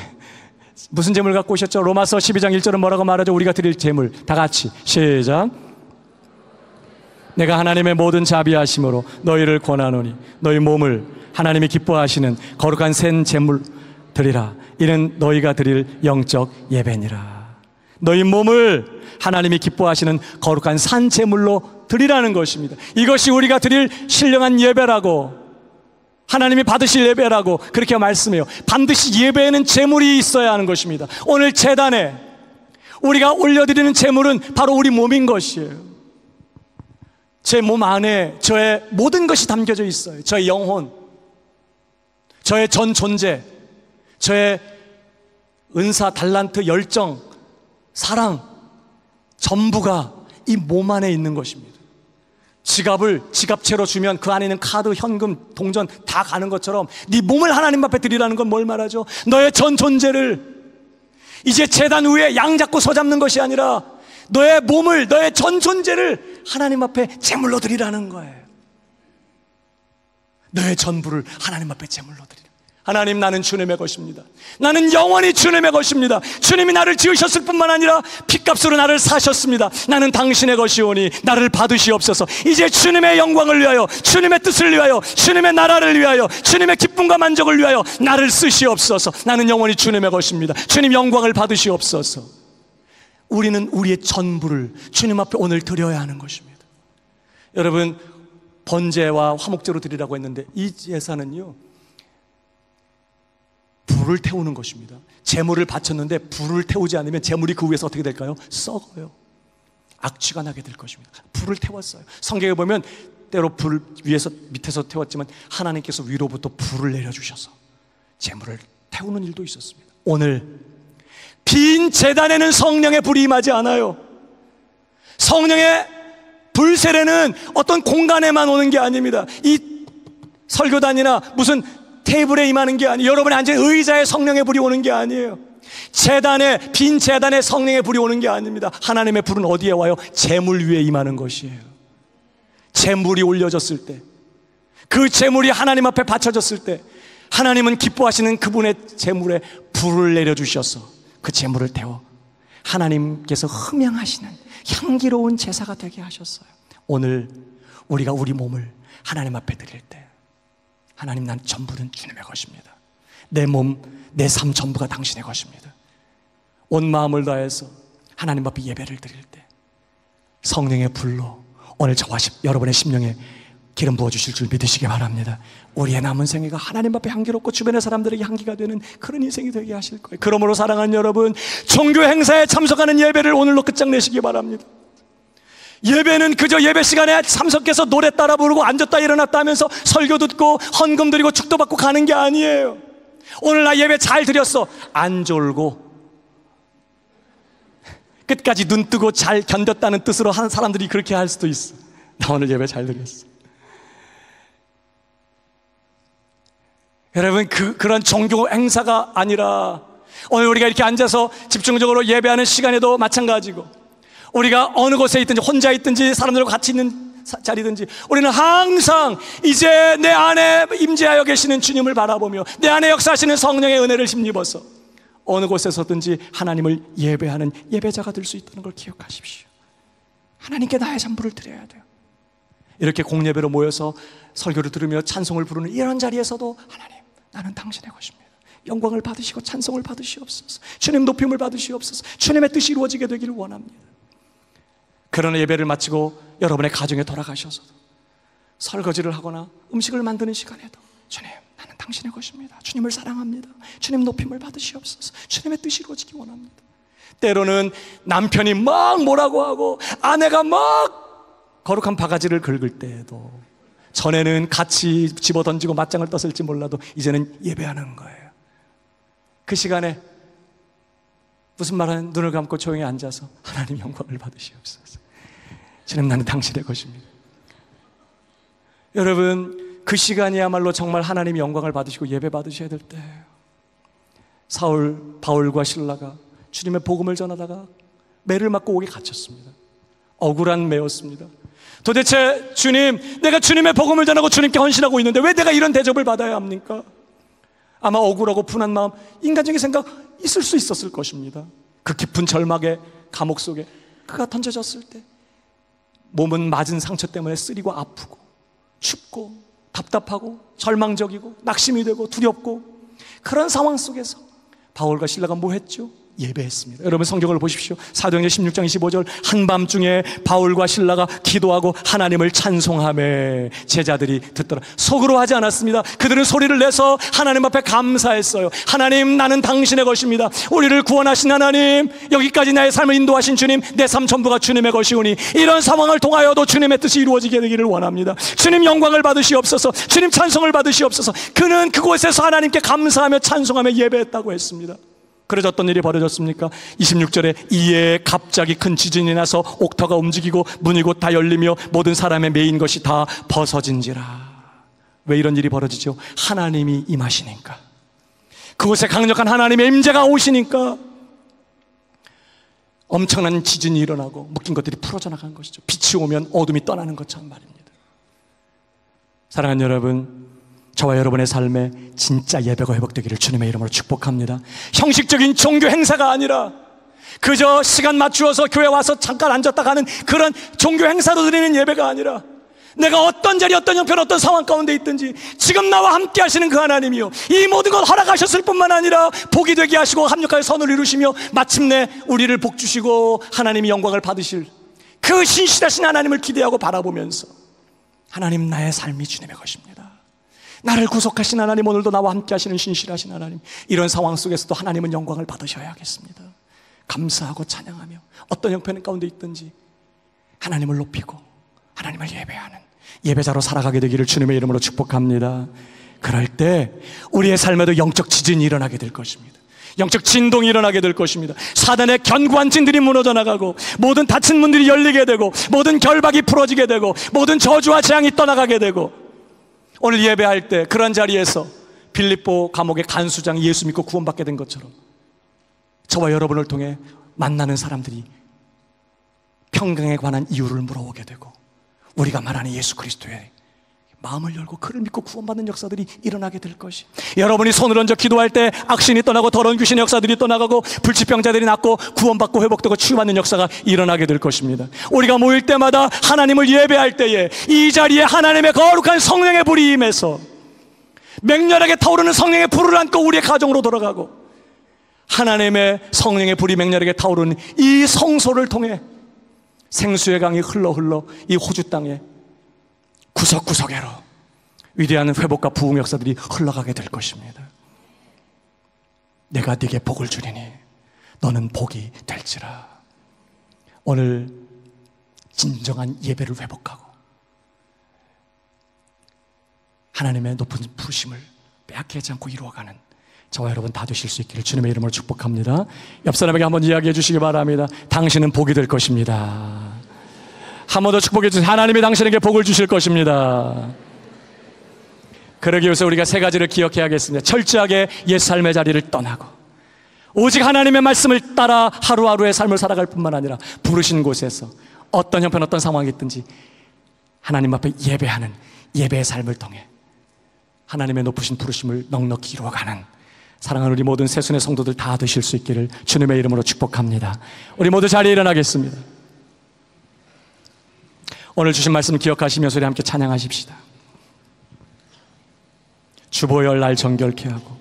무슨 제물 갖고 오셨죠? 로마서 12장 1절은 뭐라고 말하죠? 우리가 드릴 제물. 다 같이 시작. 내가 하나님의 모든 자비하심으로 너희를 권하노니 너희 몸을 하나님이 기뻐하시는 거룩한 새 제물 드리라. 이는 너희가 드릴 영적 예배니라. 너희 몸을 하나님이 기뻐하시는 거룩한 산 제물로 드리라는 것입니다. 이것이 우리가 드릴 신령한 예배라고, 하나님이 받으실 예배라고 그렇게 말씀해요. 반드시 예배에는 제물이 있어야 하는 것입니다. 오늘 제단에 우리가 올려드리는 제물은 바로 우리 몸인 것이에요. 제 몸 안에 저의 모든 것이 담겨져 있어요. 저의 영혼, 저의 전 존재, 저의 은사, 달란트, 열정, 사랑, 전부가 이 몸 안에 있는 것입니다. 지갑을 지갑채로 주면 그 안에 있는 카드, 현금, 동전 다 가는 것처럼 네 몸을 하나님 앞에 드리라는 건 뭘 말하죠? 너의 전 존재를, 이제 제단 위에 양 잡고 소 잡는 것이 아니라 너의 몸을, 너의 전 존재를 하나님 앞에 제물로 드리라는 거예요. 너의 전부를 하나님 앞에 제물로 드리라. 하나님, 나는 주님의 것입니다. 나는 영원히 주님의 것입니다. 주님이 나를 지으셨을 뿐만 아니라 핏값으로 나를 사셨습니다. 나는 당신의 것이오니 나를 받으시옵소서. 이제 주님의 영광을 위하여, 주님의 뜻을 위하여, 주님의 나라를 위하여, 주님의 기쁨과 만족을 위하여 나를 쓰시옵소서. 나는 영원히 주님의 것입니다. 주님 영광을 받으시옵소서. 우리는 우리의 전부를 주님 앞에 오늘 드려야 하는 것입니다. 여러분, 번제와 화목제로 드리라고 했는데 이 제사는요, 불을 태우는 것입니다. 제물을 바쳤는데 불을 태우지 않으면 제물이 그 위에서 어떻게 될까요? 썩어요. 악취가 나게 될 것입니다. 불을 태웠어요. 성경에 보면 때로 불 위에서 밑에서 태웠지만 하나님께서 위로부터 불을 내려주셔서 제물을 태우는 일도 있었습니다. 오늘 빈 제단에는 성령의 불이 임하지 않아요. 성령의 불 세례는 어떤 공간에만 오는 게 아닙니다. 이 설교단이나 무슨 테이블에 임하는 게 아니에요. 여러분이 앉은 의자에 성령의 불이 오는 게 아니에요. 제단에, 빈 제단에 성령의 불이 오는 게 아닙니다. 하나님의 불은 어디에 와요? 제물 위에 임하는 것이에요. 제물이 올려졌을 때, 그 제물이 하나님 앞에 바쳐졌을 때 하나님은 기뻐하시는 그분의 제물에 불을 내려주셔서 그 제물을 태워 하나님께서 흠양하시는 향기로운 제사가 되게 하셨어요. 오늘 우리가 우리 몸을 하나님 앞에 드릴 때, 하나님, 난 전부는 주님의 것입니다. 내 몸, 내 삶 전부가 당신의 것입니다. 온 마음을 다해서 하나님 앞에 예배를 드릴 때 성령의 불로 오늘 저와 여러분의 심령에 기름 부어주실 줄 믿으시기 바랍니다. 우리의 남은 생애가 하나님 앞에 향기롭고 주변의 사람들에게 향기가 되는 그런 인생이 되게 하실 거예요. 그러므로 사랑하는 여러분, 종교 행사에 참석하는 예배를 오늘로 끝장내시기 바랍니다. 예배는 그저 예배 시간에 참석해서 노래 따라 부르고 앉았다 일어났다 하면서 설교 듣고 헌금 드리고 축도 받고 가는 게 아니에요. 오늘 나 예배 잘 드렸어. 안 졸고 끝까지 눈 뜨고 잘 견뎠다는 뜻으로 하는 사람들이 그렇게 할 수도 있어. 나 오늘 예배 잘 드렸어. 여러분, 그런 종교 행사가 아니라 오늘 우리가 이렇게 앉아서 집중적으로 예배하는 시간에도 마찬가지고, 우리가 어느 곳에 있든지 혼자 있든지 사람들과 같이 있는 자리든지 우리는 항상 이제 내 안에 임재하여 계시는 주님을 바라보며 내 안에 역사하시는 성령의 은혜를 힘입어서 어느 곳에서든지 하나님을 예배하는 예배자가 될 수 있다는 걸 기억하십시오. 하나님께 나의 전부를 드려야 돼요. 이렇게 공예배로 모여서 설교를 들으며 찬송을 부르는 이런 자리에서도 하나님, 나는 당신의 것입니다. 영광을 받으시고 찬송을 받으시옵소서. 주님 높임을 받으시옵소서. 주님의 뜻이 이루어지게 되기를 원합니다. 그런 예배를 마치고 여러분의 가정에 돌아가셔서도 설거지를 하거나 음식을 만드는 시간에도 주님, 나는 당신의 것입니다. 주님을 사랑합니다. 주님 높임을 받으시옵소서. 주님의 뜻이 이루어지기 원합니다. 때로는 남편이 막 뭐라고 하고 아내가 막 거룩한 바가지를 긁을 때에도 전에는 같이 집어던지고 맞짱을 떴을지 몰라도 이제는 예배하는 거예요. 그 시간에 무슨 말하는 눈을 감고 조용히 앉아서 하나님 영광을 받으시옵소서. 주님, 나는 당신의 것입니다. 여러분, 그 시간이야말로 정말 하나님이 영광을 받으시고 예배 받으셔야 될 때예요. 바울과 실라가 주님의 복음을 전하다가 매를 맞고 옥에 갇혔습니다. 억울한 매였습니다. 도대체 주님, 내가 주님의 복음을 전하고 주님께 헌신하고 있는데 왜 내가 이런 대접을 받아야 합니까? 아마 억울하고 분한 마음, 인간적인 생각 있을 수 있었을 것입니다. 그 깊은 절망의 감옥 속에 그가 던져졌을 때 몸은 맞은 상처 때문에 쓰리고 아프고 춥고 답답하고 절망적이고 낙심이 되고 두렵고, 그런 상황 속에서 바울과 실라가 뭐 했죠? 예배했습니다. 여러분, 성경을 보십시오. 사도행전 16장 25절, 한밤중에 바울과 실라가 기도하고 하나님을 찬송하며 제자들이 듣더라. 속으로 하지 않았습니다. 그들은 소리를 내서 하나님 앞에 감사했어요. 하나님, 나는 당신의 것입니다. 우리를 구원하신 하나님, 여기까지 나의 삶을 인도하신 주님, 내 삶 전부가 주님의 것이오니 이런 상황을 통하여도 주님의 뜻이 이루어지게 되기를 원합니다. 주님 영광을 받으시옵소서. 주님 찬송을 받으시옵소서. 그는 그곳에서 하나님께 감사하며 찬송하며 예배했다고 했습니다. 그래서 어떤 일이 벌어졌습니까? 26절에 이에 갑자기 큰 지진이 나서 옥터가 움직이고 문이 곧 다 열리며 모든 사람의 매인 것이 다 벗어진지라. 왜 이런 일이 벌어지죠? 하나님이 임하시니까, 그곳에 강력한 하나님의 임재가 오시니까 엄청난 지진이 일어나고 묶인 것들이 풀어져 나간 것이죠. 빛이 오면 어둠이 떠나는 것처럼 말입니다. 사랑하는 여러분, 저와 여러분의 삶에 진짜 예배가 회복되기를 주님의 이름으로 축복합니다. 형식적인 종교 행사가 아니라 그저 시간 맞추어서 교회 와서 잠깐 앉았다 가는 그런 종교 행사로 드리는 예배가 아니라, 내가 어떤 자리, 어떤 형편, 어떤 상황 가운데 있든지 지금 나와 함께 하시는 그 하나님이요, 이 모든 것 허락하셨을 뿐만 아니라 복이 되게 하시고 합력하여 선을 이루시며 마침내 우리를 복 주시고 하나님이 영광을 받으실 그 신실하신 하나님을 기대하고 바라보면서, 하나님, 나의 삶이 주님의 것입니다. 나를 구속하신 하나님, 오늘도 나와 함께 하시는 신실하신 하나님, 이런 상황 속에서도 하나님은 영광을 받으셔야겠습니다. 감사하고 찬양하며 어떤 형편 가운데 있든지 하나님을 높이고 하나님을 예배하는 예배자로 살아가게 되기를 주님의 이름으로 축복합니다. 그럴 때 우리의 삶에도 영적 지진이 일어나게 될 것입니다. 영적 진동이 일어나게 될 것입니다. 사단의 견고한 진들이 무너져 나가고 모든 닫힌 문들이 열리게 되고 모든 결박이 풀어지게 되고 모든 저주와 재앙이 떠나가게 되고, 오늘 예배할 때 그런 자리에서 빌립보 감옥의 간수장이 예수 믿고 구원받게 된 것처럼 저와 여러분을 통해 만나는 사람들이 평강에 관한 이유를 물어보게 되고, 우리가 말하는 예수 그리스도의 마음을 열고 그를 믿고 구원받는 역사들이 일어나게 될 것이, 여러분이 손을 얹어 기도할 때 악신이 떠나고 더러운 귀신의 역사들이 떠나가고 불치병자들이 낫고 구원받고 회복되고 치유받는 역사가 일어나게 될 것입니다. 우리가 모일 때마다 하나님을 예배할 때에 이 자리에 하나님의 거룩한 성령의 불이 임해서 맹렬하게 타오르는 성령의 불을 안고 우리의 가정으로 돌아가고, 하나님의 성령의 불이 맹렬하게 타오르는 이 성소를 통해 생수의 강이 흘러 이 호주 땅에 구석구석에로 위대한 회복과 부흥 역사들이 흘러가게 될 것입니다. 내가 네게 복을 주리니 너는 복이 될지라. 오늘 진정한 예배를 회복하고 하나님의 높은 부르심을 빼앗기지 않고 이루어가는 저와 여러분 다 되실 수 있기를 주님의 이름으로 축복합니다. 옆 사람에게 한번 이야기해 주시기 바랍니다. 당신은 복이 될 것입니다. 한 번 더 축복해 주세요. 하나님이 당신에게 복을 주실 것입니다. 그러기 위해서 우리가 세 가지를 기억해야겠습니다. 철저하게 옛 삶의 자리를 떠나고 오직 하나님의 말씀을 따라 하루하루의 삶을 살아갈 뿐만 아니라 부르신 곳에서 어떤 형편 어떤 상황이 있든지 하나님 앞에 예배하는 예배의 삶을 통해 하나님의 높으신 부르심을 넉넉히 이루어가는 사랑하는 우리 모든 새순의 성도들 다 되실 수 있기를 주님의 이름으로 축복합니다. 우리 모두 자리에 일어나겠습니다. 오늘 주신 말씀 기억하시면서 우리 함께 찬양하십시다. 주보혈 날 정결케 하고